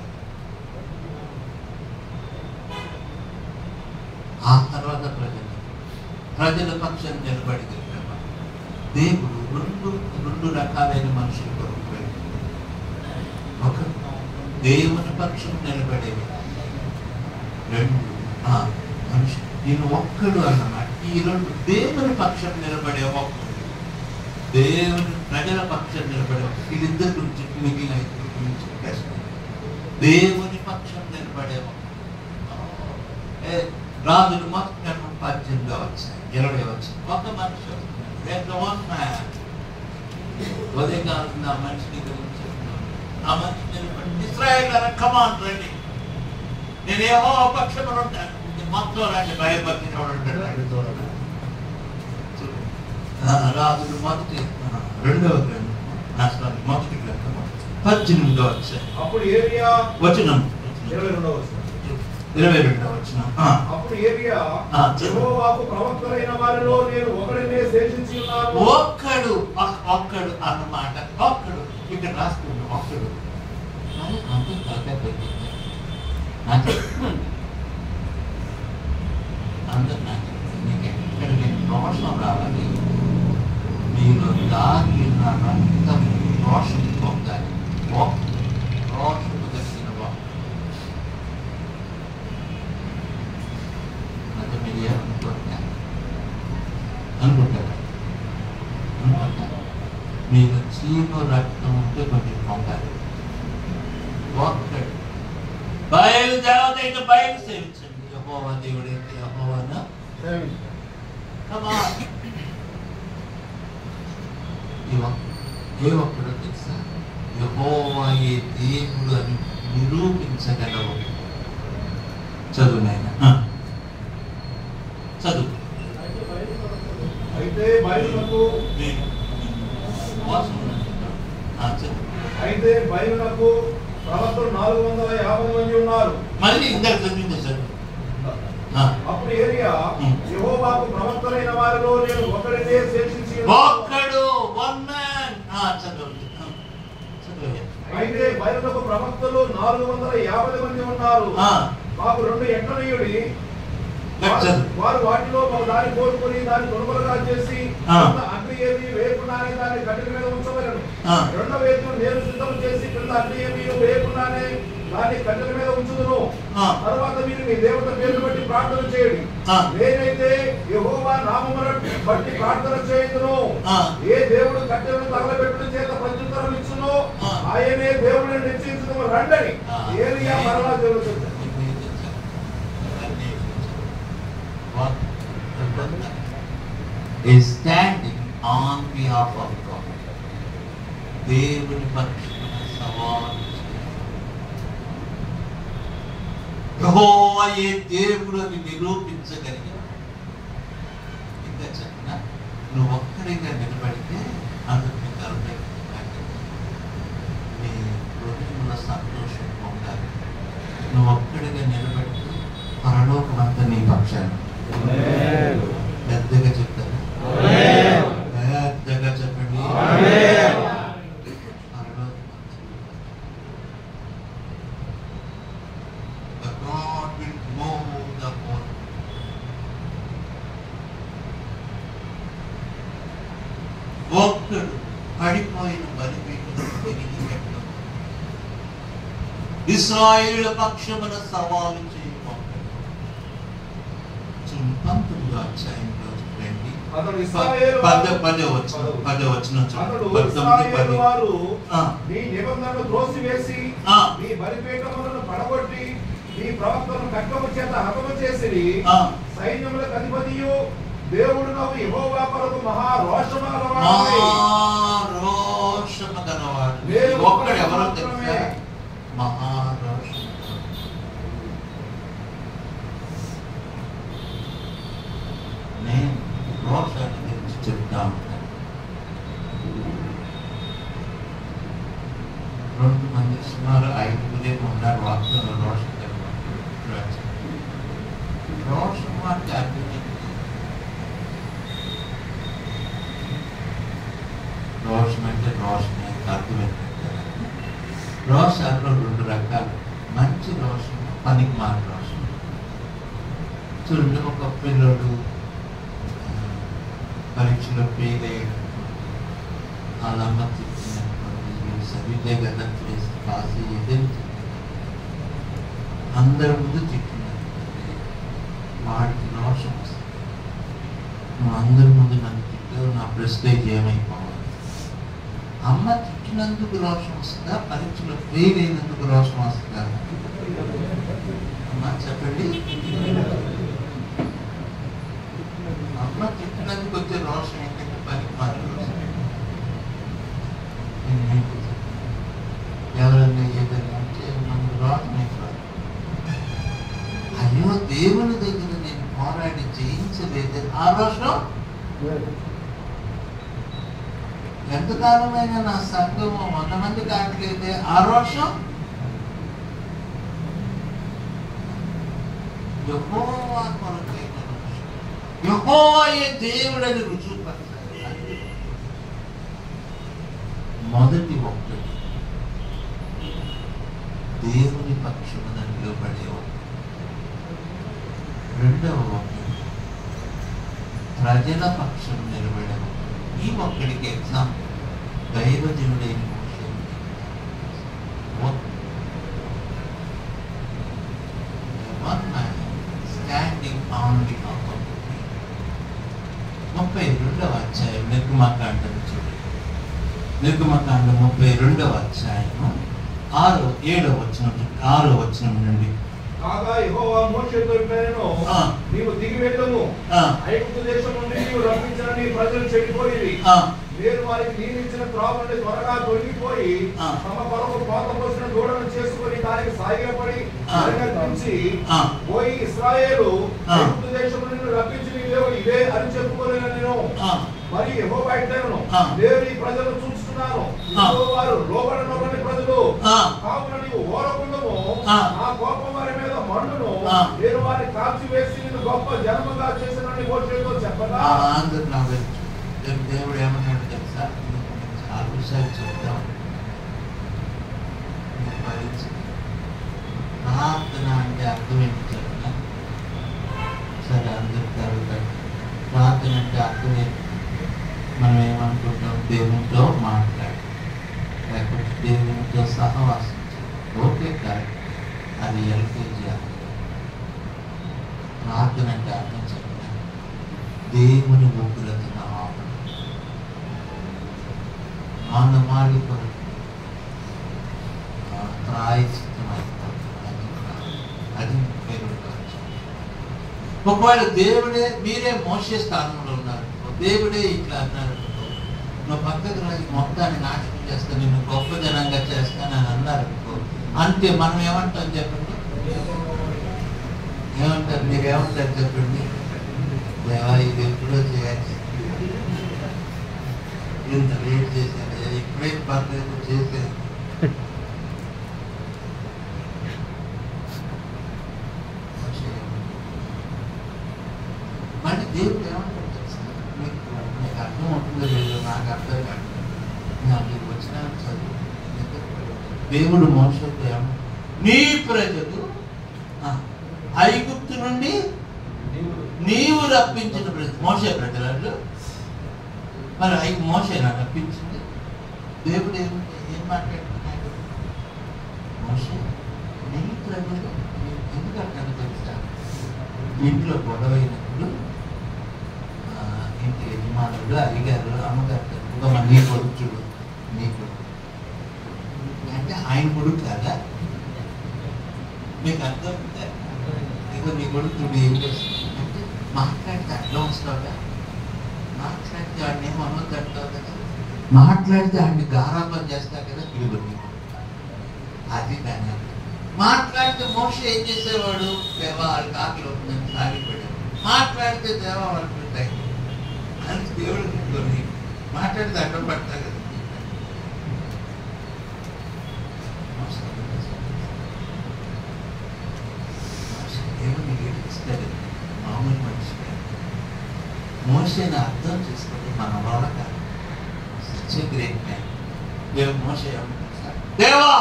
ఆ తర్వాత ప్రజల పక్షం నిలబడి గెలిపేవాడు. దేవుడు రెండు రకాలైన మనుషులు కొరకు, ఒక దేవుని పక్షం నిలబడేవి, 2 మనుషులు. నేను ఒక్కడు అన్నమాట. ఈ 2 దేవుని పక్షం నిలబడే ఒక్కడు, దేవుని ప్రజల పక్షం నిలబడే. వీళ్ళిద్దరి గురించి మిగిలిన 5 గురించి ప్రశ్న. దేవుని పక్షం నిలబడే రాజులు మొత్తం 18గా వచ్చాయి. 20 వచ్చాయి. ఒక మనిషి, ఉదయకాలం ఆ మనిషిని గురించి చెప్తున్నాను. ఆ మనిషిని నిలబడి ఇశ్రాయేలు కమాన్ రండి, నేనేమో పక్షమున ఉంటాను, మొత్తం రండి, భయభక్తి ఉంటాడు. రాజులు మొదటి 2వ గ్రంథం మొదటి గ్రంథం 18వ అధ్యాయం. అప్పుడు ఏలియా వచనం 22వ వచనం. అప్పుడు ఏలియా యెహోవాకు ప్రవక్తలైన వారిలో నేను ఒకడినే శేషించి ఉన్నాను. ఒక్కడు అన్నమాట. ఒక్కడు ఇక్కడ రాసుకుంటు ఒక్కడు అందరు నాకు నీకు ఎక్కడ నేను రోషం రావాలి, మీరు దాగిన రక్తం రోషం పొందాలి. రోషం కలిగిన అంటే మీరు అనుకుంటారు మీరు చీమ రక్తం ఉంటే కొంచెం పొందాలి. ఒక్కడు బయలు దేవత అయితే బయలు సేవించండి. యెహోవా దేవుడు అయితే యెహోవాను ఏ ఒక్కడో తెలుసా? యెహోవా ఏ దేవుడు అని నిరూపించగలవు. చదువునైనా చదువు. అయితే బయలునకు ప్రవక్తలు 450 మంది ఉన్నారు. మళ్ళీ ఇందాక చదివింది చదువు. అప్పుడు ఏలియా యెహోవాకు ప్రవక్తలైన వారిలో నేను ఒకడినే శేషించి ఒక్కడు వన్ మ్యాన్. అయితే బయలునకు ప్రవక్తలు 450 మంది ఉన్నారు. మాకు 2 ఎక్కనీయుడి, వారు వాటిలో దాన్ని కోరుకొని దాన్ని తొలగలుగా చేసి అగ్ని ఏమి వేయకుండానే దాన్ని కట్టెల మీద ఉంచవలను. 2వ ఎద్దును నేను సిద్ధం చేసి కింద అగ్ని ఏమి వేయకుండానే దాన్ని కట్టెల మీద ఉంచుదును. తర్వాత మీరు మీ దేవత పేరు బట్టి ప్రార్థన చేయండి. నేనైతే యెహోవా నామమును బట్టి ప్రార్థన చేయుదును. ఏ దేవుడు కట్టెలను తగలబెట్టడం చేత ప్రత్యుత్తరం ఇచ్చునో ఆయనే దేవుడిని నిశ్చయించుదుము రండని ఏలియా మరలా దేవుడు చెప్పాడు. is standing on behalf of God. దేవుని పక్షమున సవాలు యెహోవా ఏ దేవుడు అని నిరూపించగలిగిన. ఇంకా చెప్పిన నువ్వు ఒక్కడిగా నిలబడితే అందరినీ కలుపు నీ హృదయంలో సంతోషం పొందాలి. నువ్వు ఒక్కడిగా నిలబడితే పరలోకమంతా నీ పక్షాన్ని. పెద్దగా చెప్తారు, పెద్దగా చెప్పండి. ఒక్కడు పడిపోయిన బలిపీఠం తిరిగి పెట్టడం, ఇశ్రాయేలు పక్షమున సవాలు చేయకుండా 19వ అధ్యాయంలో రండి. అతడు ఇశ్రాయేలు వారు నీ నిబంధనను త్రోసివేసి నీ బలిపీఠములను పడగొట్టి నీ ప్రవక్తలను ఖడ్గము చేత హతము చేసి సైన్యములకు అధిపతియు దేవుడు నవ్వు యెహోవా కొరకు మహారోషము గలవాడు. ఒక్కడు ఎవరో తెలుసా? మహారోషం. నేను రోషాన్ని గురించి చెప్తా ఉంటాను. 2 మంది సుమారు 5 ఉన్నారు వాక్యంలో రోషం. రోషం అంటే అర్థం రోషం అంటే రోషమే అర్థం ఏంటంటే రోషాల్లో 2 రకాలు. మంచి రోషం, పనికి మాల రోషం. చూడండి, ఒక పిల్లడు పరీక్షలో ఫెయిల్ అయ్యాడు, వాళ్ళమ్మ తిట్టినటువంటి సరిగ్గా కదా చేసి పాస్ అయ్యేదని అందరి ముందు తిట్టినారు. వాడికి రోషం వస్తుంది. నువ్వు అందరి ముందు నన్ను తిట్టావు, నా ప్రెస్టేజ్ ఏమైపోవాలి. అమ్మ తిట్టినందుకు రోషం వస్తుందా? పరీక్షలో ఫెయిల్ అయినందుకు రోషం వస్తుందా? అమ్మ చెప్పండి. అమ్మ తిట్టినందుకు వచ్చే రోషం ఏంటంటే పనికి మాత్రం రోషం. దేవుని దగ్గర నేను పోరాడి జయించలేదు, ఆ రోషం ఎంతకాలమైన నా సంఘము 100 మంది కావట్లేదే, ఆ రోషం యెహోవా కొరకైన రోషం, యెహోవాయే దేవుడని రుజువుపరచాలి. మొదటి ఒకటి దేవుని పక్షమున నిలబడేవాడు. రెండవ ఒకటి ప్రజల పక్షం నిలబడేవాడు. ఈ ఒక్కడికి ఎగ్జాంపుల్ దైవజనుడైన మోషే. One man standing on behalf of the people. 32వ అధ్యాయం నిర్గమకాండం చూడండి. నిర్గమకాండం 32వ అధ్యాయము 6వ వచనం నుండి. కాగా యెహోవా మోషేతో ఇట్లనెను, నీవు దిగి వెళ్ళుము, ఐగుప్తు దేశం నుండి నీవు రప్పించిన నీ ప్రజలు చెడిపోయిరి. నేను వారికి నియమించిన త్రోవ నుండి త్వరగా తొలగిపోయి తమ కొరకు పోత పోసిన దూడను చేసుకొని దానికి సాగిలపడి పరిగెత్తించి పోయి ఇశ్రాయేలు ఐగుప్తు దేశం నుండి రప్పించి ఇదే అని చెప్పుకోలేను నేను. మరి యెహోవా ఇట్లనెను, నేను ఈ ప్రజలు చూస్తున్నాను, వారు లోబడనొకని ప్రజలు కావున నీవు ఓరకుండము, నా కోపం వారి మీద మండును, నేను వారిని కాల్చివేసి నిన్ను గొప్ప జనముగా చేసినని మోషేతో చెప్పగా. దేవుడు ఏమన్నాడు తెలుసా? చాలా విషయాలు చెప్తాం, ప్రార్థన అంటే అర్థం ఏంటి చెప్పిన సరే అందరికి జరుగుతాడు. ప్రార్థన అంటే అర్థం ఏంటి? మనం ఏమనుకుంటాం? దేవునితో మాట్లాడు, లేకపోతే దేవునితో సహవాసం. ఓకే, కరెక్ట్, అది ఎల్కేజీ. ప్రార్థన అంటే అర్థం చెప్పిన దేవుని ఉగ్రతను ఆపడం, మానవాళి కొరకు ప్రాయశ్చిత్తం అయిపోతుంది. అది ఒకవేళ దేవుడే, మీరే మోషే స్థానంలో ఉన్నారు, దేవుడే ఇట్లా అన్నారు, నువ్వు పక్కకు రాసి మొత్తాన్ని నాశనం చేస్తా, నిన్ను గొప్ప జనంగా చేస్తానని అన్నారు అనుకో, అంటే మనం ఏమంటాం చెప్పండి? ఏమంటారు? మీరు ఏమంటారు చెప్పండి? దేవా ఇది ఎప్పుడో చేయాలి, ఇంత లేట్ చేశాను, ఇప్పుడే పర్లేదు చేశాను. మళ్ళీ దేవుడు ఏమంటారు తెలుసా? మీకు అర్థం అవుతుందో లేదో నాకు అర్థం కాదు, నాకు వచ్చిన చదువు. దేవుడు మోషేతో ఏమంటారు? నీ ప్రజలు ఐగుప్తు నుండి నీవు రప్పించిన ప్రజలు. మోషే ప్రజలు మరి మోషే నాకు రప్పించింది. దేవుడు ఏం మాట్లాడుతున్నాడు? మోషే నీ ప్రజలు ఎందుకంటాను తెలుసా? ఇంట్లో గొడవైనప్పుడు ఇంటి యజమానుడు, అయ్యగారు, అమ్మగారు, నీ కొడుకు చూడు, నీ కొడుకు అంటే ఆయన కొడుకు కాదా? మీకు అర్థం ఉందా? ఇదిగో నీ కొడుకు చూడు ఏం చేస్తుంది అంటే మాట్లాడితే అట్లా వస్తావుగా, మాట్లాడితే వాడిని ఏమో అనొద్దు అంటావు కదా, మాట్లాడితే వాడిని గారాబం చేస్తావు కదా, ఇదిగొని అది దాని మాట్లాడితే మోషే ఏం చేసేవాడు? దేవా వాళ్ళకి ఆకలి అవుతుందని సాగిపడాడు. మాట్లాడితే దేవా వాళ్ళు పెట్టాయి అని దేవుడు కొన్ని మాట్లాడితే అడ్డం పడతా కదా. దేవుని ఏడిస్తాడు మామూలు మనిషి. మోషేని అర్థం చేసుకుంటే మన వాళ్ళ కాదు. Such a great man. దేవుడు మోషే దేవా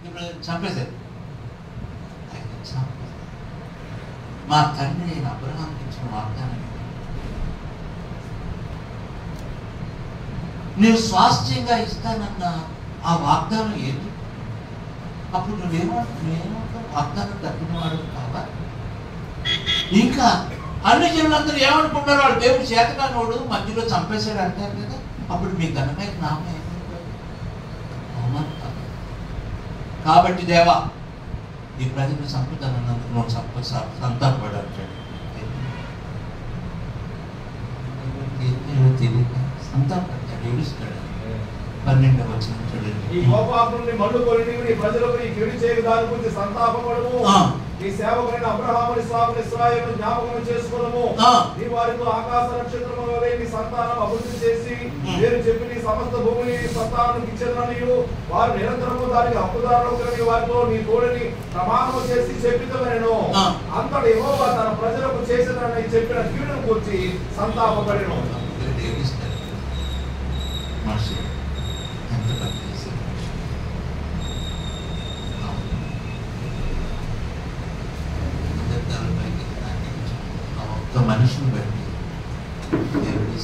ఇప్పుడు చంపేశారు, ఆయన చంపేశారు. మా తండ్రి నేను అబ్రహాంకి ఇచ్చిన వాగ్దానం, నేను స్వాస్థ్యంగా ఇస్తానన్న ఆ వాగ్దానం ఏంటి? అప్పుడు నువ్వేమంటావు? వాగ్దానం తప్పినవాడు కావా? ఇంకా అన్ని జనులందరూ ఏమనుకుంటారు? వాడు దేవుడు చేతకానోడు మధ్యలో చంపేశాడు అంటారు కదా. అప్పుడు మీ ఘనమైన నామం ఏమనుకోవాలి? కాబట్టి దేవా ఈ ప్రజలు చంపుతానన్నందుకు నువ్వు సంతాపడాడు. తెలియక సంతాపడతాడు, ఏడుస్తాడు. 12వ వచనం చూడండి. ఈ కోపాగ్ని మండుకొని నీ ప్రజలకు ఈ చెడు చేయు దాని గురించి సంతాపపడవు. నీ సేవకులైన అబ్రహాము, ఇస్సాకు, ఇశ్రాయేలును జ్ఞాపకం చేసుకొనుము. నీ వారితో ఆకాశ నక్షత్రముల వలె నీ సంతానం అభివృద్ధి చేసి నేను చెప్పి నీ సమస్త భూమిని నీ సంతానానికి ఇచ్చెదననియు వారు నిరంతరము దానికి హక్కుదారులగుటకు వారితో నీ తోడని ప్రమాణము చేసి చెప్పిదనెను. అంతటి యెహోవా తన ప్రజలకు చేసినని చెప్పిన కీడును గురించి సంతాపపడెను. మనిషిని బట్టి దేవుడి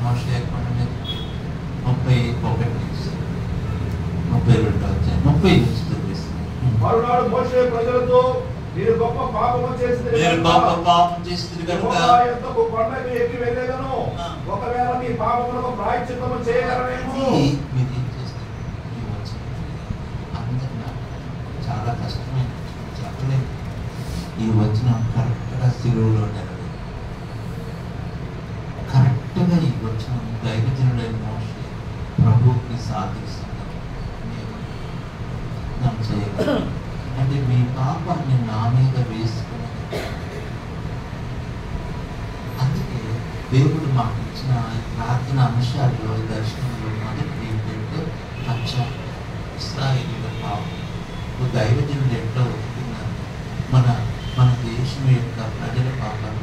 మోషే 31-32 మరునాడు మోషే ప్రజలతో మీరు గొప్ప పాపము చేసిరి కనుక ఎంతకు కొండకు ఎక్కి వెళ్ళేదను. ఒకవేళ మీ పాపములకు ప్రాయశ్చిత్తము చేయగలరేమో. చాలా కష్టమైన చెప్పలేదు. ఈ వచనం కరెక్ట్గా సిలువలో నిలబడి కరెక్ట్గా ఈ వచనం దైవజనుడైన మోషే ప్రభువుకి సాధిస్తున్నాం చేయగలం. అంటే మీ పాపాన్ని నా మీద వేసుకుని, అందుకే దేవుడు మాకు ఇచ్చిన ప్రార్థన అంశాల్లో దర్శనంలో మొదటి ఏంటంటే ఇశ్రాయేలీయుల పాపం దైవజనుడు ఎట్లా ఒప్పుకున్నారు, మన దేశం యొక్క ప్రజల పాపాలు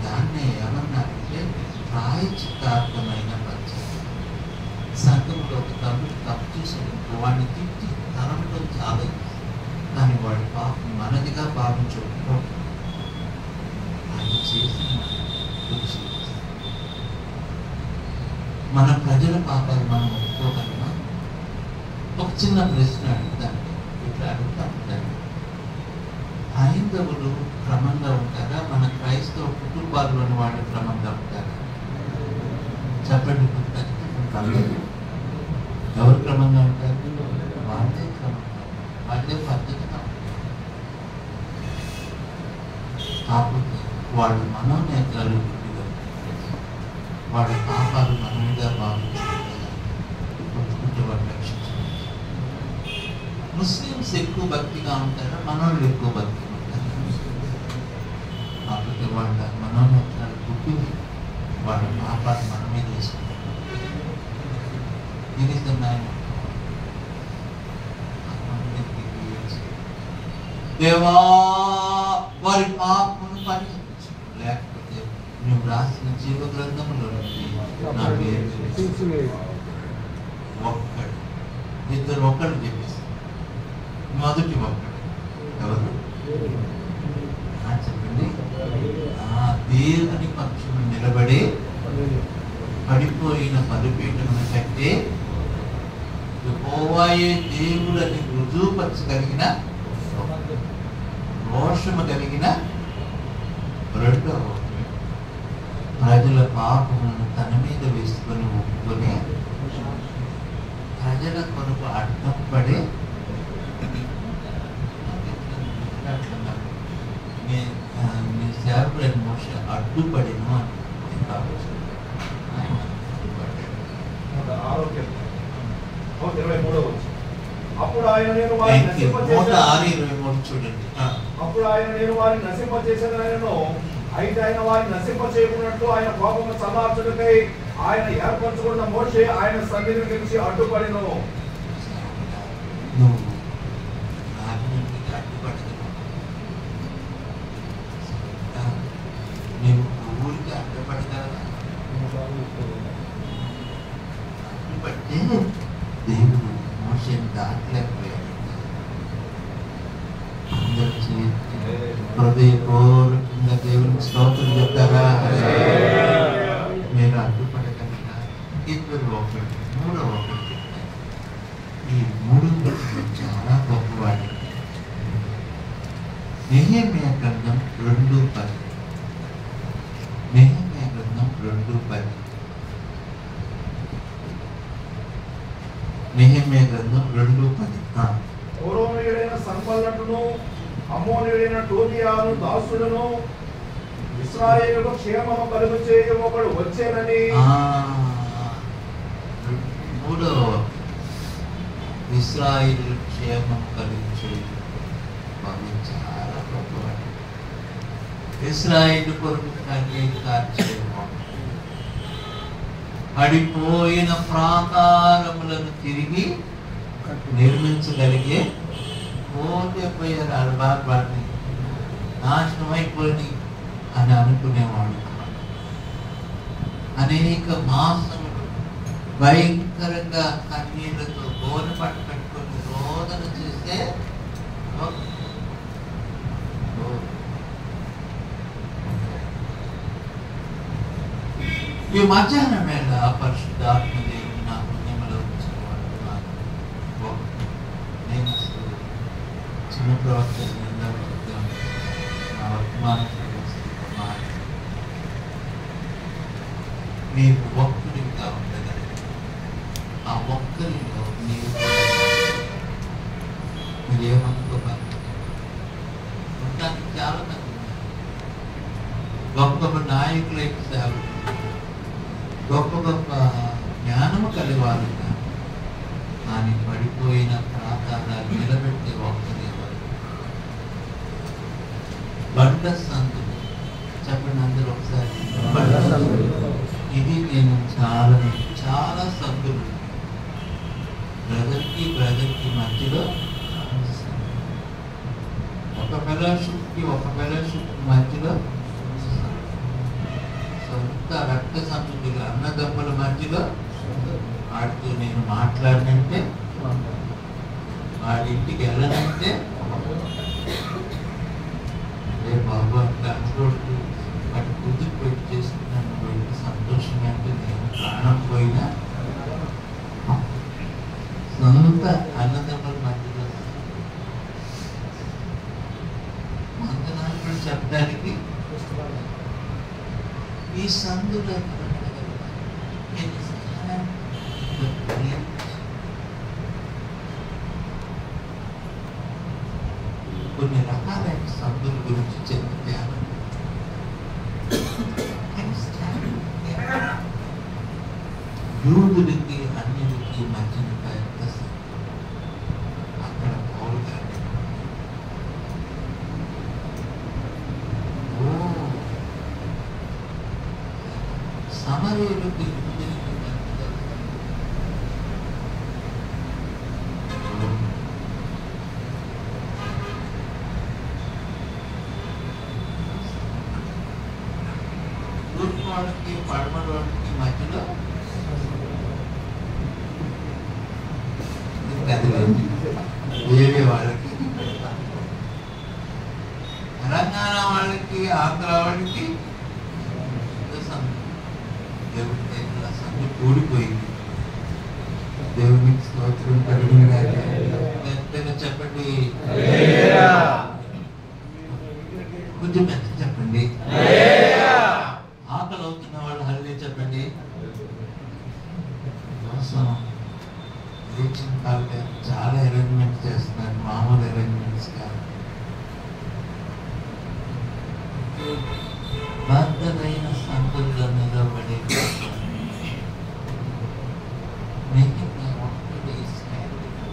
దాన్ని ఏమన్నారంటే ప్రాయశ్చిత్తార్థమైన పరిచయం. సంఘంలో ఒక తమ్ముడు తప్పు చేశాడు, వాడిని తిట్టి తరంలో చాలా, కానీ వాడి పాపం మనదిగా భావించడం ఆయన చేసిన మన ప్రజల పాపాలు మనం ఒప్పుకోగలమా? ఒక చిన్న ప్రశ్న అడుగుతాను, ఇట్లా అడుగుతాను. హైందవులు క్రమంగా ఉంటారా, మన క్రైస్తవ కుటుంబాల్లోని వాళ్ళు క్రమంగా ఉంటారా? చెప్పండి. ఎవరు క్రమంగా ఉంటారు? వాళ్ళే క్రమంగా, వాళ్ళే పద్ధతిగా ఉంటారు. కాకపోతే వాళ్ళు మనోనేత్రాలు వాళ్ళ పాపాలు మనమిగా భావించుకుంటే వాళ్ళు రక్షించారు. ముస్లిమ్స్ ఎక్కువ భక్తిగా ఉంటారా, మనోళ్ళు ఎక్కువ భక్తిగా ఉంటారు? కాకపోతే వాళ్ళ మనోనేత్రాలు పుట్టి వాళ్ళ పాపాలు మన మీద వేసుకుంటారు. దేవా వారి పాపమును పరిహరించు, లేకపోతే నువ్వు రాసిన జీవ గ్రంథంలో నా పేరు ఒక్కడు, ఇద్దరు ఒక్కడు చెప్పేసి మొదటి ఒక్కడు ఎవరు చెప్పండి. దేవుని పక్షులు నిలబడి పడిపోయిన బలిపీఠమును కట్టే యెహోవాయే దేవుడని రుజువుపరచగలిగిన రోషము కలిగిన రెండవ ప్రజల పాపములను తన మీద వేసుకొని ఒప్పుకొని ప్రజల కొరకు అడ్డం పడే నీ సేవకుడైన మోషే అడ్డుపడిను అని అప్పుడు ఆయన నేను వారిని నశింపచేసేదనను. అయితే ఆయన వారిని నశింపచేయకున్నట్లు ఆయన కోపము చల్లార్చుటకై ఆయన ఏర్పరచుకున్న మోషే ఆయన సన్నిధిని గెలిచి అడ్డుపడిను. దేవుడు మోషేని దాటలేకపోయాడు. హృదయపూర్వకంగా దేవునికి స్తోత్రం చెప్తారా? మీరు అడ్డుపడగలిగిన ఇద్దరు ఒకటి, మూడో ఒకటి. ఈ మూడు చాలా గొప్పవాడు. నెహెమ్యా గ్రంథం 2:10. నెహెమ్యా గ్రంథం 2:10. నెహెమ్యా గ్రంథం 2:10. హోరోనీయుడైన సంబల్లటును, అమ్మోనీయుడైన టోబియాను దాసులను ఇశ్రాయేలుకు క్షేమము కలుగు చేయు ఒకడు వచ్చేనని. మూడవ ఇశ్రాయేలు క్షేమం కలుగు చేయు చాలా గొప్పవాడు. ఇశ్రాయేలు కొరకు కన్నీరు కార్చేవాడు. పడిపోయిన ప్రాకారములను తిరిగి నిర్మించగలిగే పోతేపోయారు వాళ్ళు బాధపడి నాశనం అయిపోయి అని అనుకునేవాడు. అనేక మాసములు భయంకరంగా కన్నీళ్లతో గోనె పట్టు పెట్టుకొని రోదన చేస్తే ఈ మధ్యాహ్నం వేళ పరిశుద్ధాత్మ దేవుడు నా హృదయంలో ఉంచేవాడు. నేను చిన్న ప్రవర్తన నా వర్తమానం మీరు ఒక్కరిగా ఉండగలరు. ఆ ఒక్కరిలో మీరు ఏమనుకోవాలి. ఉండడానికి చాలా మంది గొప్ప గొప్ప నాయకులైతే సేవలు, గొప్ప గొప్ప జ్ఞానము కలివారు, కానీ పడిపోయిన ప్రాకారాలు నిలబెట్టే ఒక్కరే వారు. బండ సందులు చెప్పండి అందరూ ఒకసారి. ఇది నేను చాలా సందులు బ్రదర్కి మధ్యలో ఒక ఫెలోషిప్ మధ్యలో సొంత రక్త సంబంధులు అన్నదమ్ముల మధ్యలో వాడితో నేను మాట్లాడినంటే, వాడి ఇంటికి వెళ్ళనంటే బాబు అంటే అనుకోడు వాటి కూతురు పెట్టి చేసుకున్నాను వెళ్ళి సంతోషం అంటే నేను ప్రాణం పోయినా సొంత అన్నదమ్ముల మధ్యలో మందనాలు చెప్పడానికి ఈ సందులో కొన్ని రకాలైన సందుల గురించి చెప్తాను. యూదులకి అన్యులకి మధ్యన పెద్ద అక్కడ పౌలు గారు సమరయులకి తూర్పువాడికి పడమరోడికి మధ్యలో వేరే వాళ్ళకి, తెలంగాణ వాళ్ళకి, ఆంధ్ర వాళ్ళకి దేవుడి దగ్గర సందు కూడిపోయింది. దేవునికి స్తోత్రం కలిగిన పెద్దగా చెప్పండి, కొంచెం పెద్ద చెప్పండి. ఆకలి అవుతున్న వాళ్ళు హల్లి చెప్పండి. చాలా అరేంజ్మెంట్ చేస్తున్నారు, మామూలు అరేంజ్మెంట్స్ కాదు. బద్దలైన సంతుల్లో నిలబడి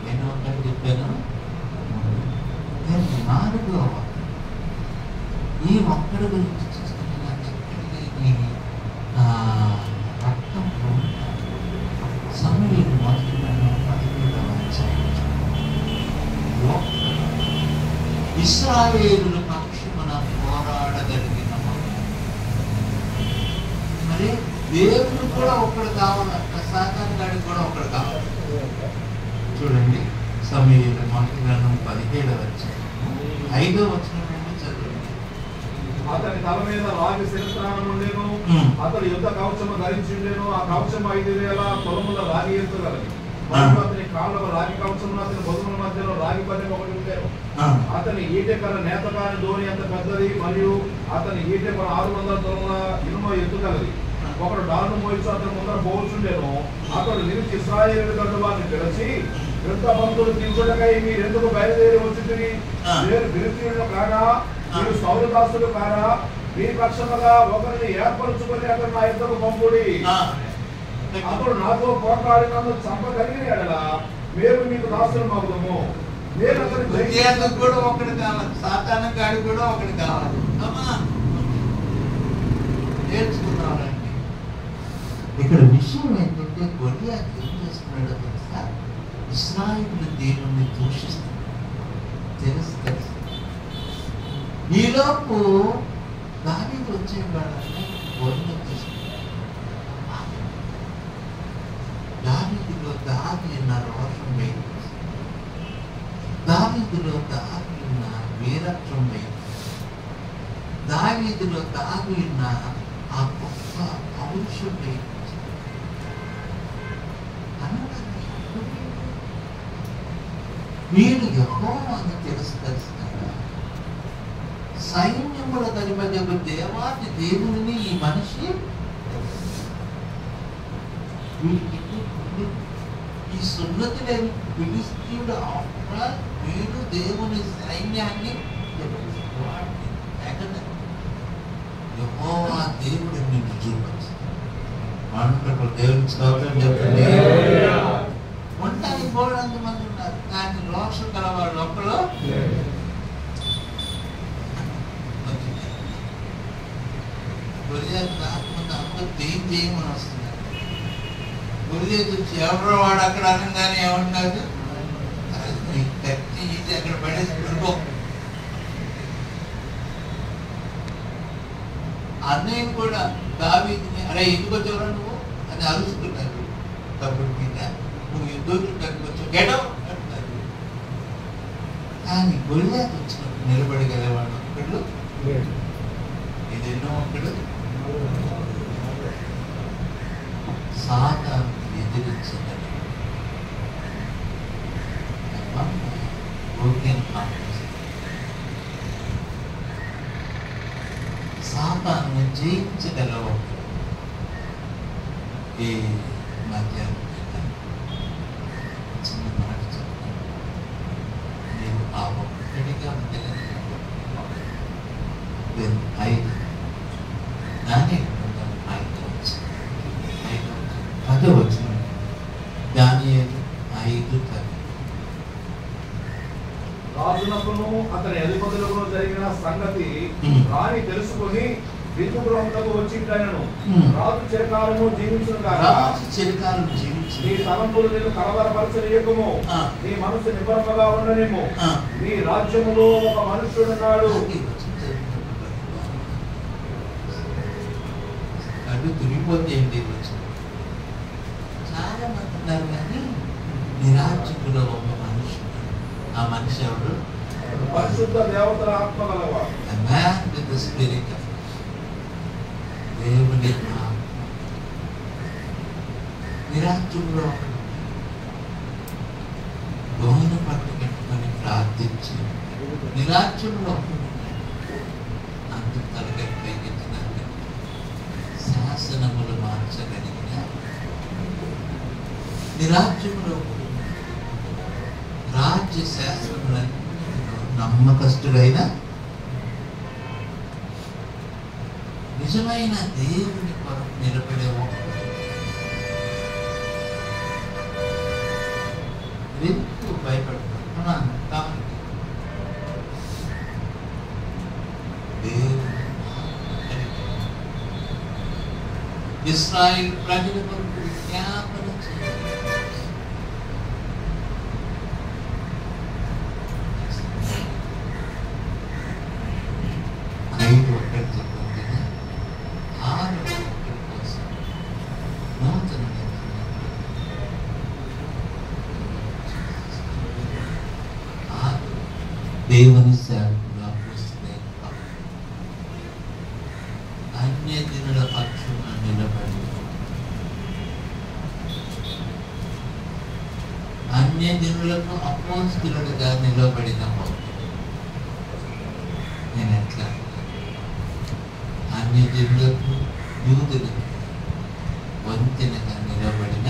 నేను ఒకటి చెప్పాను, నాలుగో ఈ ఒక్కడి గురించి చూసుకుంటే నాకు ఎక్కడికి రక్తం సమయంలో ఇశ్రాయేలుల పక్షమున పోరాడగలిగిన మరి దేవుడు కూడా ఒకడు కావాలి, సాతాను గాడికి కూడా ఒకడు కావాలి. చూడండి సమయంలో మొదటి 17వ అధ్యాయం 5వ వచనం చదువు. అతని తల మీద రాగి శిరస్త్రాణం ఉండేను, అతడు యుద్ధ కవచము ధరించిండేను. ఆ కవచం 5,000 తులముల రాగి ఎత్తుగలదు. అతని కాళ్ళకు రాగి కవచమును, అతని భుజముల మధ్యలో రాగి పని ఒకటి ఉండేను. అతని ఈటెకర నేతకాని ధోని అంత పెద్దది, మరియు అతని ఈటెకర 600 తులముల ఇనుమ ఎత్తుగలది. ఒకడు డాలును మోయించు అతని ముందర పోల్చుండేను. అతడు నిలిచి ఇశ్రాయేలు గడ్డు వారిని పిలిచి, యుద్ధ బంధువులు తీర్చుటకై మీరెందుకు బయలుదేరి వచ్చి మీరు ఫిలిష్తీయులు కారా, మీరు సౌలు దాసులు కారా, మీ పక్షముగా ఒకరిని ఏర్పరచుకొని అతను నా యుద్ధకు పంపుడి. అతడు నాతో పోట్లాడి నన్ను చంపగలిగిన ఎడల మేము మీకు దాసులు మగుదము. నేను అతను కూడా ఒకటి కావాలి, సాతాను గాడి కూడా ఒకటి కావాలి. నేర్చుకున్నాడండి. ఇక్కడ విషయం ఏంటంటే గొలియాతు ఏం చేస్తున్నాడో తెలుసా? ఇశ్రాయేలు దేవుణ్ణి దూషిస్తున్నాడు, తిరస్కరిస్తున్నాడు. ఈలోపు దావీదు వచ్చేవాడని గొర్రెలు తీసుకున్నాడు. దావీదులో దాగి ఉన్న రోషం వేయింది, దావీదులో దాగి ఉన్న వీరత్వం వేయింది, దావీదులో దాగి ఉన్న ఆ గొప్ప పౌరుషం వేయింది. వీడు యెహోవాను తిరస్కరిస్తాడా? సైన్యముల అధిపతి దేవాది దేవుని ఈ మనిషి ఈ సున్నతి లేని ఫిలిష్తీయుడు ఆఫ్టర్ వీడు దేవుని సైన్యాన్ని యెహోవా దేవుడు నిన్ను చూపించాడు. మాట్లాడు దేవుని స్తోత్రం చెప్పండి. ఉంటానికి పోవడానికి మంది ఉన్నారు, కానీ రోషం గలవాడు ఒక్కలో అందరూ చేయమని వస్తున్నారు. గురిదేవి వచ్చి ఎవరో వాడు అక్కడ అనగానే ఏమంటారు, కత్తి ఇది అక్కడ పడేసి పడుకో. అన్నయ్య కూడా దావీదుని అరే ఎందుకు వచ్చావురా నువ్వు అని అరుస్తున్నారు. తప్పుడు మీద నువ్వు యుద్ధం తగ్గిపోచ్చు గెటవ్ అంటారు. కానీ గొలియాతు వచ్చినప్పుడు నిలబడగలేవాడు ఒక్కడు, ఇదేనో ఒక్కడు. సాతాను ఎదిరించగలడు. సాతాను జయించగలవు. ఈ మధ్యాహ్నం చిన్న మాట చెప్తాను. నేను ఆ ఒక్కడిగా ఉండగలిగాను. ఐదు దాని అదే వచ్చిన దానియేలు 5:10. రాజునకును అతని అధిపతులకు జరిగిన సంగతి రాణి తెలుసుకొని విందుగృహములకు వచ్చిండెను. రాజు చిరకాలము జీవించును గాక. నీ తలంపులు నిన్ను కలవరపరచనీయకుము, నీ మనసు నిబ్బరముగా ఉండనేమో. నీ రాజ్యములో ఒక మనుష్యుడున్నాడు. అడ్డు తిరిగిపోతే ఏంటి వచ్చింది. చాలా మంది ఉన్నారు, కానీ నిరాజకులో ఒక మనిషి. ఆ మనిషి ఎవరు? పరిశుద్ధ దేవతల ఆత్మ గలవాడు. దేవుని నిరాజకులో గోను పట్టు పెట్టుకొని ప్రార్థించి నిరాజకులో అందుకు తలకెట్టిన శాసనములు మార్చగలిగిన నిరాజ్యములో రాజ్య శాసనములను నమ్మకస్తుడైన నిజమైన దేవుని కొరకు నిలబడే ఎందుకు భయపడుతున్నాను? ఇశ్రాయేలు ప్రజల కొరకు విజ్ఞాపన చేయాలి. దేవుని సేవకుగా వస్తే అన్య దినుల పక్షున నిలబడి అన్య దినులకు అపోస్తులుగా నిలబడిన నేను ఎట్లా అన్య దినులకు యూదులకు వంతెనగా నిలబడిన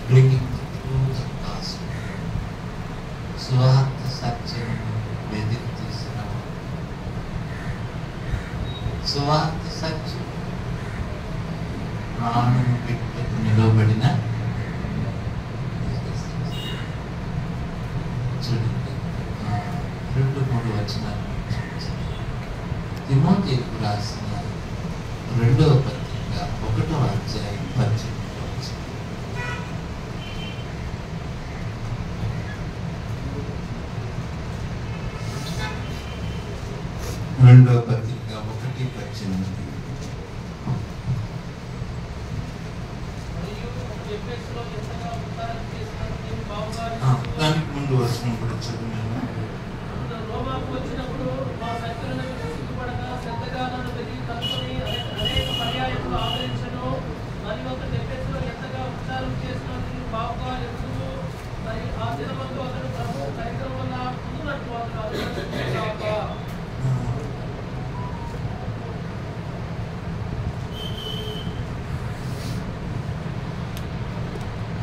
బ్రింగింగ్ సువార్త సత్యం వెతికి సువార్త సత్యం ప్రాణము పెట్టుకు నిలవబడిన చూడండి 2-3 వచనాలు. తిమోథేయుకు రాసిన 2వ పత్రిక 1వ అధ్యాయం 18వ వచనం. 2వ పత్రిక 1:18. దానికి ముందు వచనం కూడా చదివాను.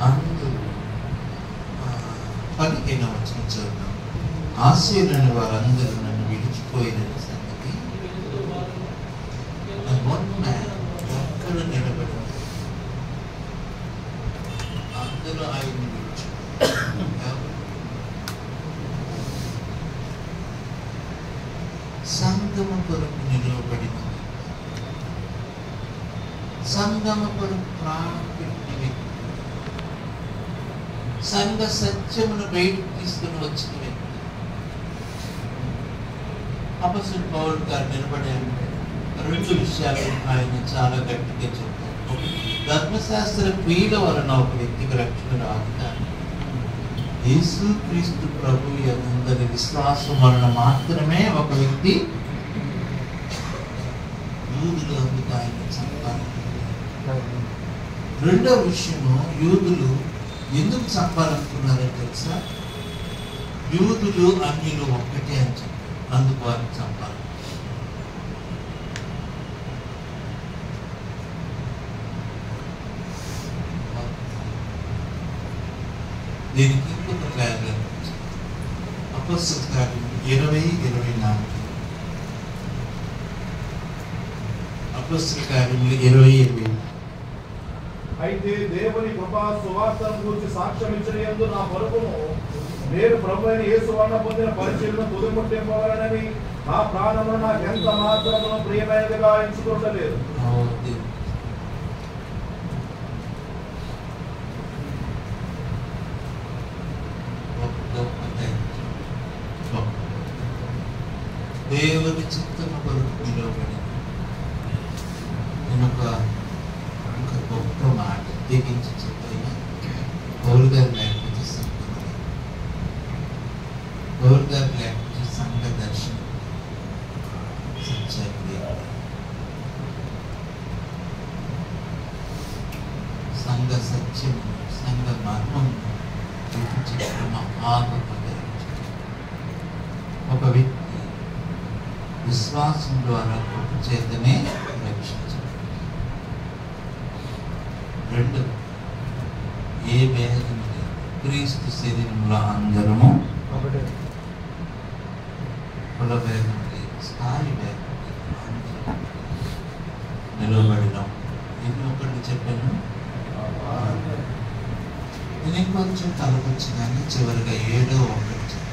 అందరూ 15వ వచనం చదువుతాం. ఆశీర్వని వారందరూ నన్ను విడిచిపోయిన సంగతి ఎక్కడ నిలబడి అందరూ ఆయన్ని విడిచిపోయారు. సంగమ కొరకు నిలవబడిన, సంగమ కొరకు ప్రాణం పెట్టిన వ్యక్తి, సంఘ సత్యమును బయటకు తీసుకుని వచ్చిన వ్యక్తి అపొస్తలుడు పౌలు గారు నిలబడారు. 2 విషయాలు ఆయన చాలా గట్టిగా చెప్పారు. ధర్మశాస్త్ర క్రియల వలన ఒక వ్యక్తికి రక్షణ రాదు, కానీ యేసుక్రీస్తు ప్రభు యందలి విశ్వాసం వలన మాత్రమే ఒక వ్యక్తి యూదులు అందుకు ఆయన చంపాలి. 2వ విషయము, యూదులు ఎందుకు చంపాలనుకున్నారని తెలుసా? యూదులు అన్యులు ఒక్కటే అని చెప్పారు, అందుకు వారిని చంపాలి. దీనికి ఇంకొక కార్యం అపొస్తలుల కార్యం 20-24. అపొస్తలుల కార్యములు 20-24. అయితే దేవుని కృపా సువార్తను గురించి సాక్ష్యం ఇచ్చినందు నా పలుకును నేను ప్రభు అయిన యేసు వలన పొందిన పరిచర్యను తుదిముట్టింపవలనని నా ప్రాణమును నాకు ఎంత మాత్రమును ప్రియమైనదిగా ఎంచుకోవట్లేదు. దేవుని చిత్తము కొరకు నిలవబడి నేను ఒక గొప్ప మాట తెగించి చెప్పిన పౌలు గారు లేకపోతే సంఘం, పౌలు గారు లేకపోతే సంఘ దర్శనం సత్యాన్ని, సంఘ సత్యం, సంఘ మర్మం ఒక వ్యక్తి విశ్వాసం ద్వారా కృప చేతనే రక్షించాడు. 2, ఏ భేదం లేదు, క్రీస్తు శరీరంలో అందరము కుల భేదం లేదు, స్థాయి భేదం లేదు, అందరూ నిలవబడినాం. ఎన్ని ఒకటి చెప్పాను, నేను ఇంకొంచెం తలకొచ్చి కానీ చివరిగా 7వ ఒకటి చెప్పాను.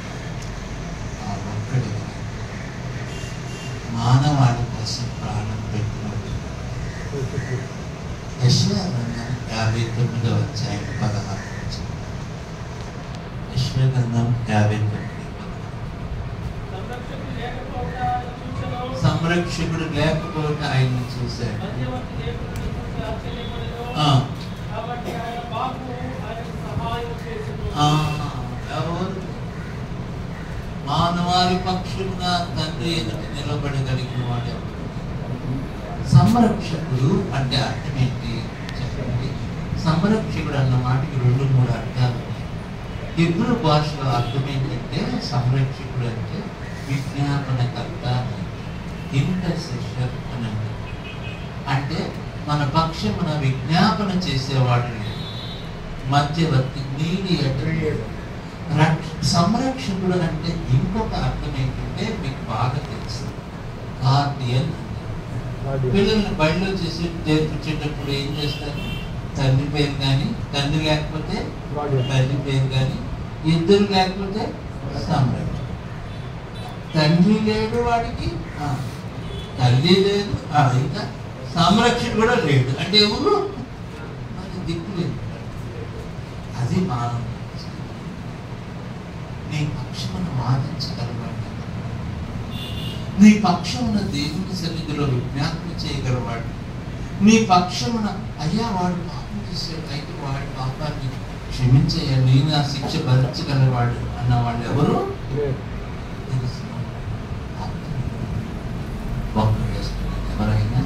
ఆ ఒక్కడి మానవాళి కోసం ప్రాణం పెట్టినప్పుడు యెషయా గ్రంథం 59వ అధ్యాయం 16. యెషయా గ్రంథం 59. సంరక్షకుడు లేకపోతే ఆయన్ని చూశాడు. ఎవరు మానవాళి పక్షులుగా తండ్రి ఎదుటి నిలబడగలిగిన వాడు? సంరక్షకుడు అంటే అర్థం ఏంటి చెప్పండి. సంరక్షకుడు అన్న మాటకి 2-3 అర్థాలు ఉన్నాయి. హిబ్రూ భాషలో అర్థం ఏంటంటే సంరక్షకుడు అంటే విజ్ఞాపనకర్త, ఇంటర్సెసర్ అని అంటే మన పక్షమున విజ్ఞాపన చేసేవాడు, మధ్యవర్తి, మీడియేటర్. సంరక్షకుడు అంటే ఇంకొక అర్థం ఏంటంటే మీకు బాగా తెలుసు, గార్డియన్. పిల్లల్ని బడిలో చేర్పించేటప్పుడు ఏం చేస్తారు? తండ్రి పేరు కానీ, తండ్రి లేకపోతే తల్లి పేరు కానీ, ఇద్దరు లేకపోతే సామ్రాజ్యం. తండ్రి లేడు వాడికి, తల్లి లేదు, ఇంకా సంరక్షణ కూడా లేడు అంటే ఎవరు మరి దిక్కు లేదు. అది మానవ. నీ పక్షమున వాదించగలవాడు, నీ పక్షమున దేవుని సన్నిధిలో విజ్ఞాపన చేయగలవాడు, నీ పక్షమున అయ్యా వాడు పాపం చేశాడు అయితే వాడి పాపాన్ని క్షమించయ్యా నేను ఆ శిక్ష భరించగలవాడు అన్నవాళ్ళు ఎవరు తెలుసు? ఒక్కడు చేస్తున్నారు. ఎవరైనా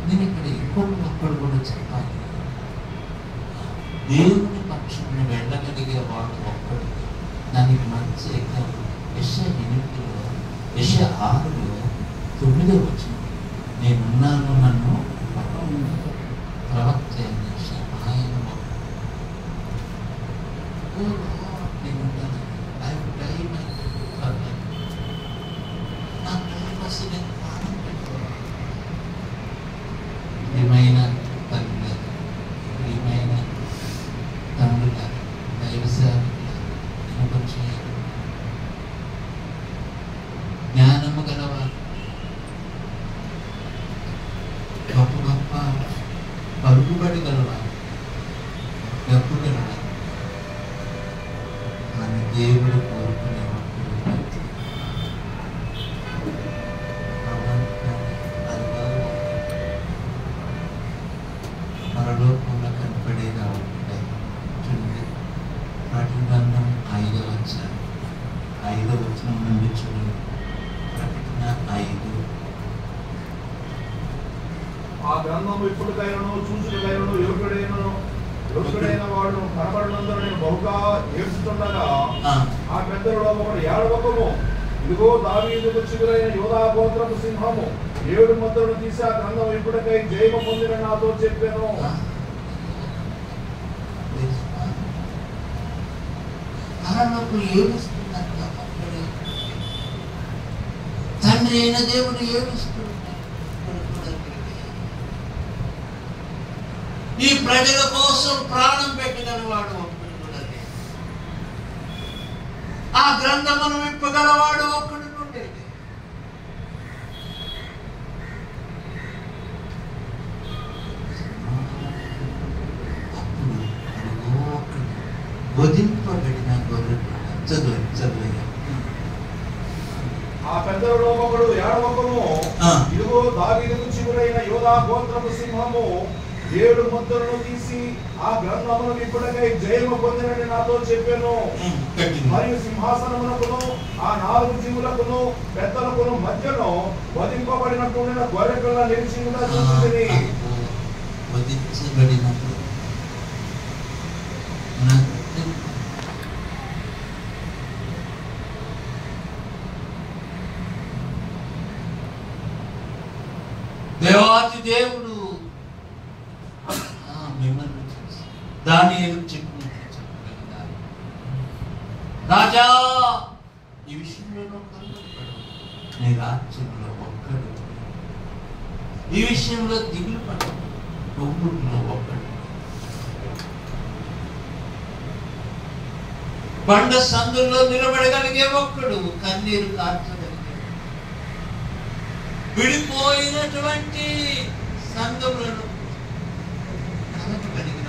నేను ఇక్కడ ఒక్కడు కూడా చెప్పాలి. దేవుని పక్షమున వెళ్ళగలిగే వాడు ఒక్కడు. దానికి మంచి ఎగ్జాంపుల్ యెషయా 6:9 వచ్చింది. నేనున్నాను, నన్ను ప్రవక్త ఆయన ప్రియమైన తల్లి, ప్రియమైన తండ్రుల, దైవసేవకుల, జ్ఞానము గలవారు, గొప్ప గొప్ప పలుకుబడి గలవారు, డబ్బు గలవారు, మన దేవుడు కోరుకునేవాడు పరలోకంలో కనపడేలా ఉంటాయి. చూడండి, ప్రకటన 5వ వచనం నుండి చూడండి. ప్రకటన 5. ఆ గ్రంథము ఇప్పటికైనా చూసుకైనా యోగ్యుడైన వాడు కనబడినందున నేను బహుగా ఏడ్చుతుండగా ఆ పెద్దలో ఒకడు ఏడవకము, ఇదిగో దావీదుకు చిగురైన యోధా గోత్రపు సింహము 7 ముద్రలు తీసి ఆ గ్రంథం ఇప్పటికై జయము పొందిన నాతో చెప్పాను. తండ్రి అయిన దేవుడు ఏడుస్తున్నాడు. ఈ ప్రజల కోసం ప్రాణం పెట్టగల వాడు ఒక్కడు కూడా లేడు. ఆ గ్రంథమును విప్పగలవాడు ఒక్కడు ఉండేది. అప్పుడు వధింపబడిన గొర్రె చదువు. ఆ పెద్దలో ఒకడు ఏడవకము, ఇదిగో దావీదుకు చిగురైన యోధా గోత్రపు సింహము 7 ముద్రలను తీసి ఆ గ్రంథమును ఇప్పటికై జయము పొందినని నాతో చెప్పాను. మరియు సింహాసనమునకును ఆ 4 జీవులకును పెద్దలకును మధ్యలో వధింపబడినట్టు గొర్రె పిల్ల నిలిచి చూసింది. దేవాది దేవుడు మిమ్మల్ని దానియేలు చెప్పినట్లు చెప్పగలిగారు. రాజా, ఈ విషయంలో నీ రాజ్యంలో ఒక్కడు, ఈ విషయంలో దిగులు పడదు, ఒక్కడిలో ఒక్కడు. బండ సందుల్లో నిలబడగలిగే ఒక్కడు, కన్నీరు కార్చగలిగే విడిపోయినటువంటి సంఘములను కలపగలిగిన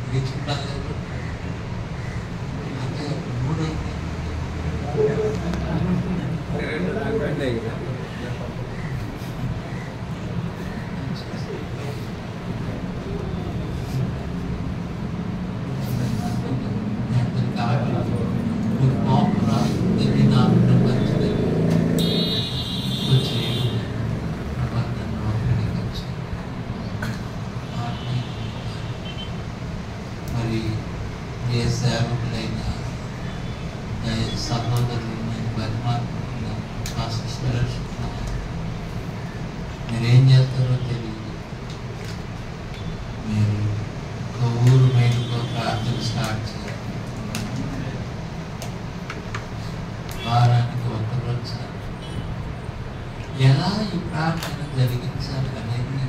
ఇది చూడాలి. అంటే 3 మరి ఏ సేవకులైన సహోదరులైన పరిమాత్మకులు ఆ సిస్టర్స్ మీరేం చేస్తారో తెలియదు. మీరు ఒక ఊరు మేలుకోక ప్రార్థన స్టార్ట్ చేయాలి. వారానికి ఒక్కరోజు ఎలా ఈ ప్రార్థన జరిగించాలి అనేది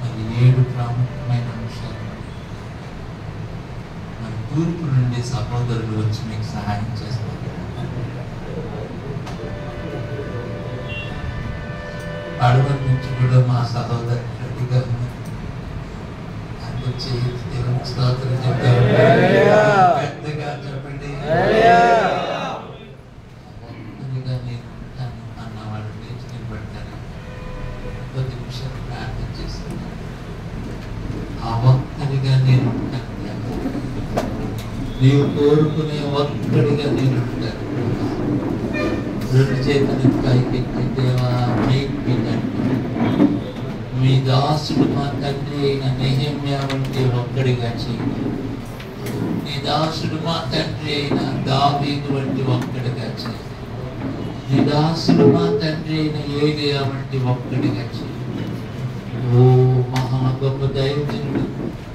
మరి 7 ప్రాముఖ్యమైన అంశాలు మరి తూర్పు నుండి సహోదరులు వచ్చి మీకు సహాయం చేస్తారు. పడవల నుంచి కూడా మా సహోదరు రెడ్డి గారు వచ్చి దేవుని స్తోత్రం చెప్పారు. పెద్దగా చెప్పండి. నేను అన్నవాళ్ళు లేచి నిలబడతారు. కొద్ది నిమిషాలు ప్రార్థన చేస్తున్నాను. ఆ ఒక్కడిగా నేను ఉంటాను. నీవు కోరుకునే ఒక్కడిగా నేను ఉంటాను. 2 చేతులు పైకెత్తి దేవా మీ దాసుడు మా తండ్రి అయిన నెహెమ్యా వంటి ఒక్కడిగా చేయండి. నీ దాసుడు మా తండ్రి అయిన దావీదు వంటి ఒక్కడిగా చేయండి. నీ దాసుడు మా తండ్రి అయిన ఏలియా వంటి ఒక్కడిగా చేయండి. ఓ మహా గొప్ప దైవజనుడు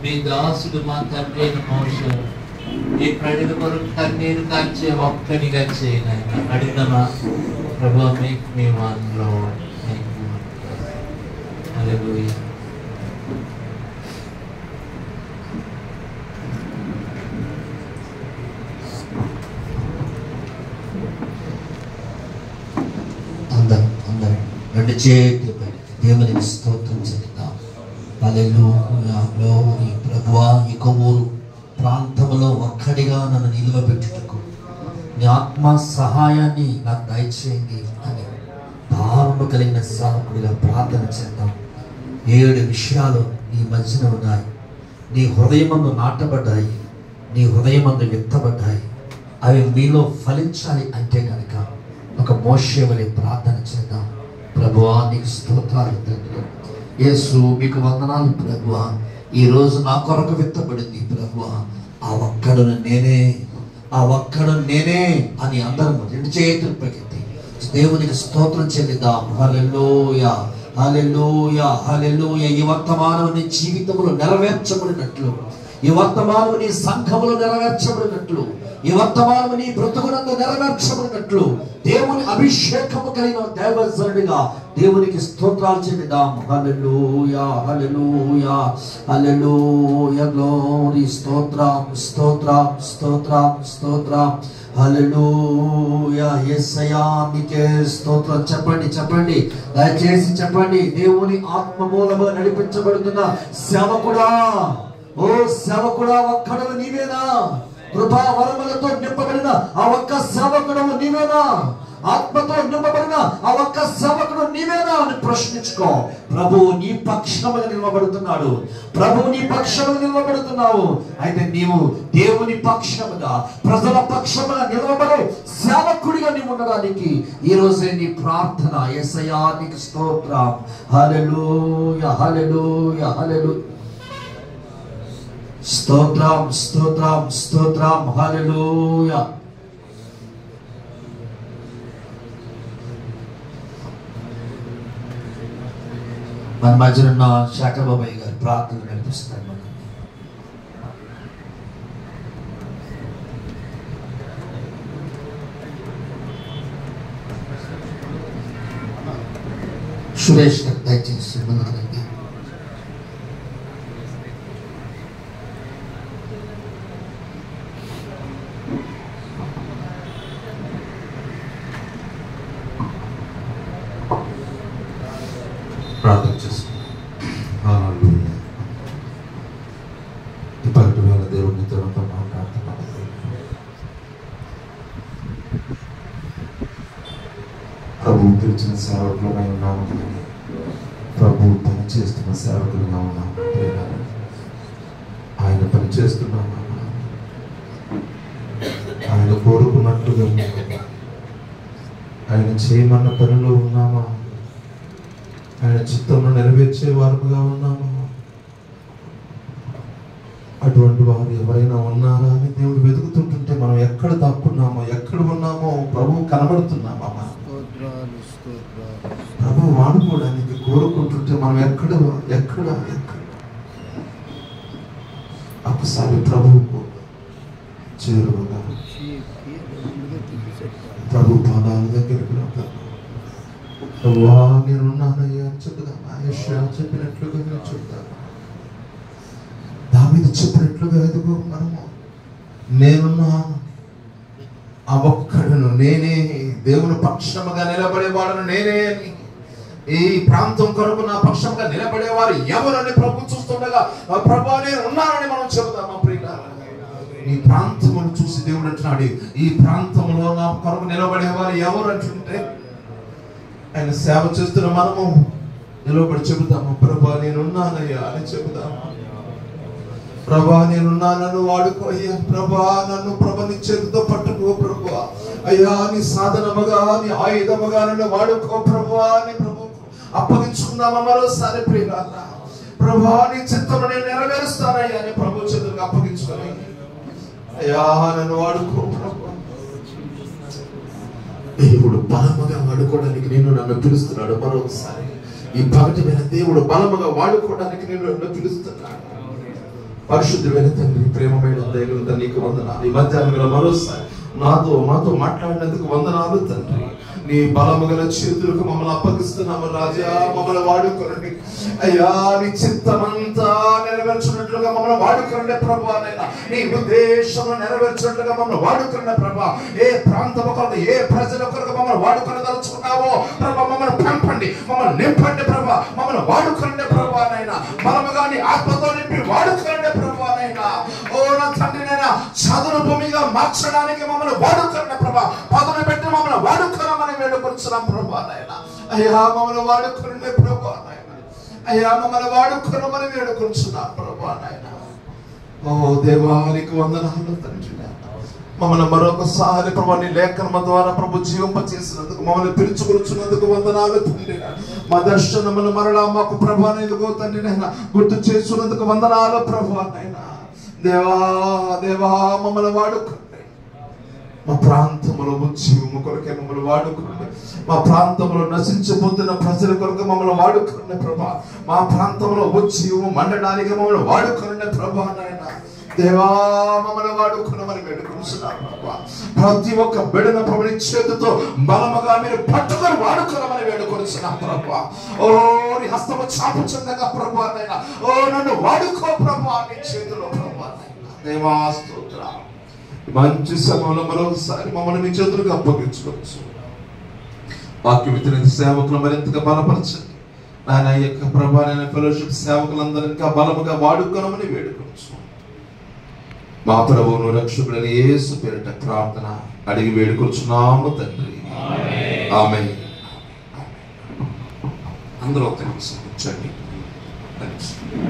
నీ దాసుడు మా తండ్రి అయిన మోషే ఈ ప్రజల కొరకు కన్నీరు కాల్చే ఒక్కడిగా చేయను. అడిగినమా ప్రభా మేక్ మీ వన్ లార్డ్. హల్లెలూయా. అందరూ 2 చేతులు పెట్టి దేవునికి స్తోత్రం చెల్లిద్దాం. హల్లెలూయా. గ్లోరీ. ప్రభువా ఈ కొవ్వూరు ప్రాంతంలో ఒక్కడిగా నన్ను నిలువబెట్టుటకు నీ ఆత్మ సహాయాన్ని నాకు దయచేయండి అని భావము కలిగిన సేవకుడిగా ప్రార్థన చేద్దాం. 7 విషయాలు నీ మధ్యన ఉన్నాయి. నీ హృదయమందు నాటబడ్డాయి, నీ హృదయమందు వ్యక్తపడ్డాయి. అవి మీలో ఫలించాలి అంటే కనుక ఒక మోషే వలె ప్రార్థన చేద్దాం. ప్రభువా నీకు స్తోత్రాలు తండ్రి. యేసు మీకు వందనాలు ప్రభువా. ఈరోజు నా కొరకు వ్యక్తపడింది ప్రభువా. ఆ ఒక్కడును నేనే అని అందరం 2 చేతులు పైకెత్తి దేవునికి స్తోత్రం చెల్లిద్దాం. హల్లెలూయా, హల్లెలూయా, హల్లెలూయా. ఈ వర్తమానం నీ జీవితంలో నెరవేర్చబడినట్లు, ఈ వర్తమానం నీ సంఘములో నెరవేర్చబడినట్లు, ఈ వర్తమానం నీ బ్రతుకునందు నెరవేర్చబడినట్లు దేవుని అభిషేకము కలిగిన దైవజనుడిగా దేవునికి స్తోత్రాలు చెల్లిద్దాం. హల్లెలూయా, హల్లెలూయా, హల్లెలూయా. గ్లోరీ. స్తోత్రం, స్తోత్రం, స్తోత్రం, స్తోత్రం. హల్లెలూయా. యేసయ్యా నీకే స్తోత్రం. చెప్పండి, దయచేసి చెప్పండి. దేవుని ఆత్మ మూలముగా నడిపించబడుతున్న సేవకుడా, ఓ సేవకుడా, ఒక్కడు నీవేనా? కృపా వరములతో నింపబడిన ఆ ఒక్క సేవకుడు నీవేనా? ఆత్మతో నింపబడిన ఆ ఒక్క సేవకుడు నీవేనా అని ప్రశ్నించుకో. ప్రభువు నీ పక్షముగా నిలవబడుతున్నాడు. ప్రభువు నీ పక్షముగా నిలవబడుతున్నావు. అయితే నీవు దేవుని పక్షముగా, ప్రజల పక్షముగా నిలవబడే సేవకుడిగా నీవు ఉండడానికి ఈ రోజే నీ ప్రార్థన. యేసయ్యా నీకు స్తోత్రం. హల్లెలూయా, హల్లెలూయా, హల్లెలూయా. స్తోత్రం, స్తోత్రం, స్తోత్రం. హల్లెలూయా. మన మధ్యన ఉన్న శేఖర్ బాబాయ్ గారు ప్రార్థన నడిపిస్తారు. సురేష్ గారు దయచేసి ముందుకు. ప్రార్థన చేసుకున్నాం. హల్లెలూయా. ఈ పగటి వేళ దేవునితో ప్రార్థన. ప్రభు పిలిచిన సేవకులుగా ఉన్నాము, ప్రభు పని చేస్తున్న సేవకులుగా ఉన్నాము. ఆయన పని చేస్తున్నాము, ఆయన కోరుకున్నట్లుగా ఆయన చేయమన్న పనిలో ఉన్నామా? ఆయన చిత్తంలో నెరవేర్చే వారుగా ఉన్నాము. అటువంటి వారు ఎవరైనా ఉన్నారా అని దేవుడు వెతుకుతుంటుంటే మనం ఎక్కడ దాక్కున్నామో, ఎక్కడ ఉన్నామో ప్రభు కనబడుతున్నామా? ప్రభు వాడుకోవడానికి కోరుకుంటుంటే మనం ఎక్కడ ఒకసారి ప్రభువుకు చేరువగా ప్రభు పాదాల దగ్గరికి వెళ్తాను. ప్రభువా నేనున్నానయ్యా చెప్తాను. యెషయా చెప్పినట్లుగా నేను చెప్తాను. దావీదు చెప్పినట్లుగా ఎదుగు మనము నేనున్నాను, ఆ ఒక్కడును నేనే, దేవుని పక్షముగా నిలబడేవాడును నేనే అని, ఈ ప్రాంతం కొరకు నా పక్షంగా నిలబడేవారు ఎవరని ప్రభు చూస్తుండగా ప్రభు నేను ఉన్నానని మనం చెబుతాం. ప్రియులారా, ఈ ప్రాంతమును చూసి దేవుడు అంటున్నాడు, ఈ ప్రాంతంలో నా కొరకు నిలబడేవారు ఎవరు అంటుంటే ఆయన సేవ చేస్తున్న మనము నిలబడి చెబుతాము, ప్రభా నేనున్నానయ్యా అని చెబుతాము. ప్రభా నేనున్నానను వాడుకో అయ్యా, ప్రభా నన్ను నీ చేతితో పట్టుకో ప్రభా, అయ్యా నీ సాధనముగా నీ ఆయుధముగా నన్ను వాడుకో ప్రభా అని ప్రభు అప్పగించుకుందామా మరోసారి. ప్రియులారా, ప్రభా నీ చిత్తము నేను నెరవేరుస్తానయ్యా అని ప్రభు చేతులకు అప్పగించుకొని అయ్యా నన్ను వాడుకో ప్రభా. దేవుడు బలముగా వాడుకోవడానికి నన్ను పిలుస్తున్నాడు. మరొకసారి ఈ పగటి మీద దేవుడు బలముగా వాడుకోవడానికి నన్ను పిలుస్తున్నాడు. పరిశుద్ధమైన తండ్రి, ప్రేమమైన దైవం నీకు వందనాలు. ఈ మధ్యాహ్నం మరోసారి మాతో మాట్లాడినందుకు వందనాలు తండ్రి. నీ బలము గల చేతులకు మమ్మల్ని అప్పగిస్తున్నాము రాజా, మమ్మల్ని వాడుకోనండి అయ్యా. నీ చిత్తమంతా నెరవేర్చినట్లుగా మమ్మల్ని వాడుకోండి ప్రభా. నీ ఉద్దేశం నెరవేర్చినట్లుగా మమ్మల్ని వాడుకోండి ప్రభా. ఏ ప్రాంతం కొరకు, ఏ ప్రజల కొరకు మమ్మల్ని వాడుకొని తలుచుకున్నావో ప్రభా, మమ్మల్ని పంపండి, మమ్మల్ని నింపండి ప్రభా, మమ్మల్ని వాడుకోండి ప్రభా నైనా. బలముగా నీ ఆత్మతో నింపి వాడుకోండి ప్రభా నైనా. ఓ నా తండ్రి నైనా, చదును భూమిగా మార్చడానికి మమ్మల్ని వాడుకోండి ప్రభా. పదను పెట్టి మమ్మల్ని వాడుకోనమని వేడుకొంచున్నాం ప్రభా నైనా. అయ్యా మమ్మల్ని వాడుకోండి ప్రభా నైనా. అయ్యా మమ్మల్ని వాడుకోనమని వేడుకొంచున్నాం ప్రభా నైనా. ఓ దేవానికి వందనాలు తండ్రి. మమ్మల్ని మరొకసారి ప్రభా నీ లేఖనము ద్వారా ప్రభు జీవింప చేసినందుకు, మమ్మల్ని పిలుచుకొచ్చున్నందుకు వందనాలు తండ్రి. మా దర్శనములు మరలా మాకు ప్రభా ఎదుగో తండ్రి నైనా గుర్తు చేసుకున్నందుకు వందనాలు ప్రభా నైనా. దేవా దేవా మమ్మల్ని వాడుకోండి. మా ప్రాంతంలో ఉద్యమము కొరకే మమ్మల్ని వాడుకోండి. మా ప్రాంతంలో నశించిపోతున్న ప్రజల కొరకు మమ్మల్ని వాడుకోండి ప్రభా. మా ప్రాంతంలో ఉద్యమం మండడానికి మమ్మల్ని వాడుకోండి ప్రభా నాయనా. దేవా మమ్మల్ని వాడుకున్నామని వేడుకుంటున్నాం ప్రభా. ప్రతి ఒక్క బిడ్డను ప్రభు నీ చేతితో బలముగా మీరు పట్టుకొని వాడుకున్నామని వేడుకొనిస్తున్నాం ప్రభా. ఓ నీ హస్తము చాపుచుండగా ప్రభా నైనా, ఓ నన్ను వాడుకో ప్రభా నీ చేతిలో ప్రభా నైనా. దేవా స్తోత్రం. మంచి సమయంలో మరొకసారి మమ్మల్ని మీ చేతులకు అప్పగించుకోవచ్చు. వాక్య విత్తన సేవకులు మరింతగా బలపరచండి నాయన. ఈ యొక్క ప్రభా ఫెలోషిప్ సేవకులందరూ ఇంకా బలముగా వాడుకోనమని వేడుకోవచ్చు. మా ప్రభువును రక్షకుడైన యేసు పేరిట ప్రార్థన అడిగి వేడుకొచ్చున్నాము తండ్రి. ఆమేన్. అందరూ ఒక నిమిషం కూర్చోండి.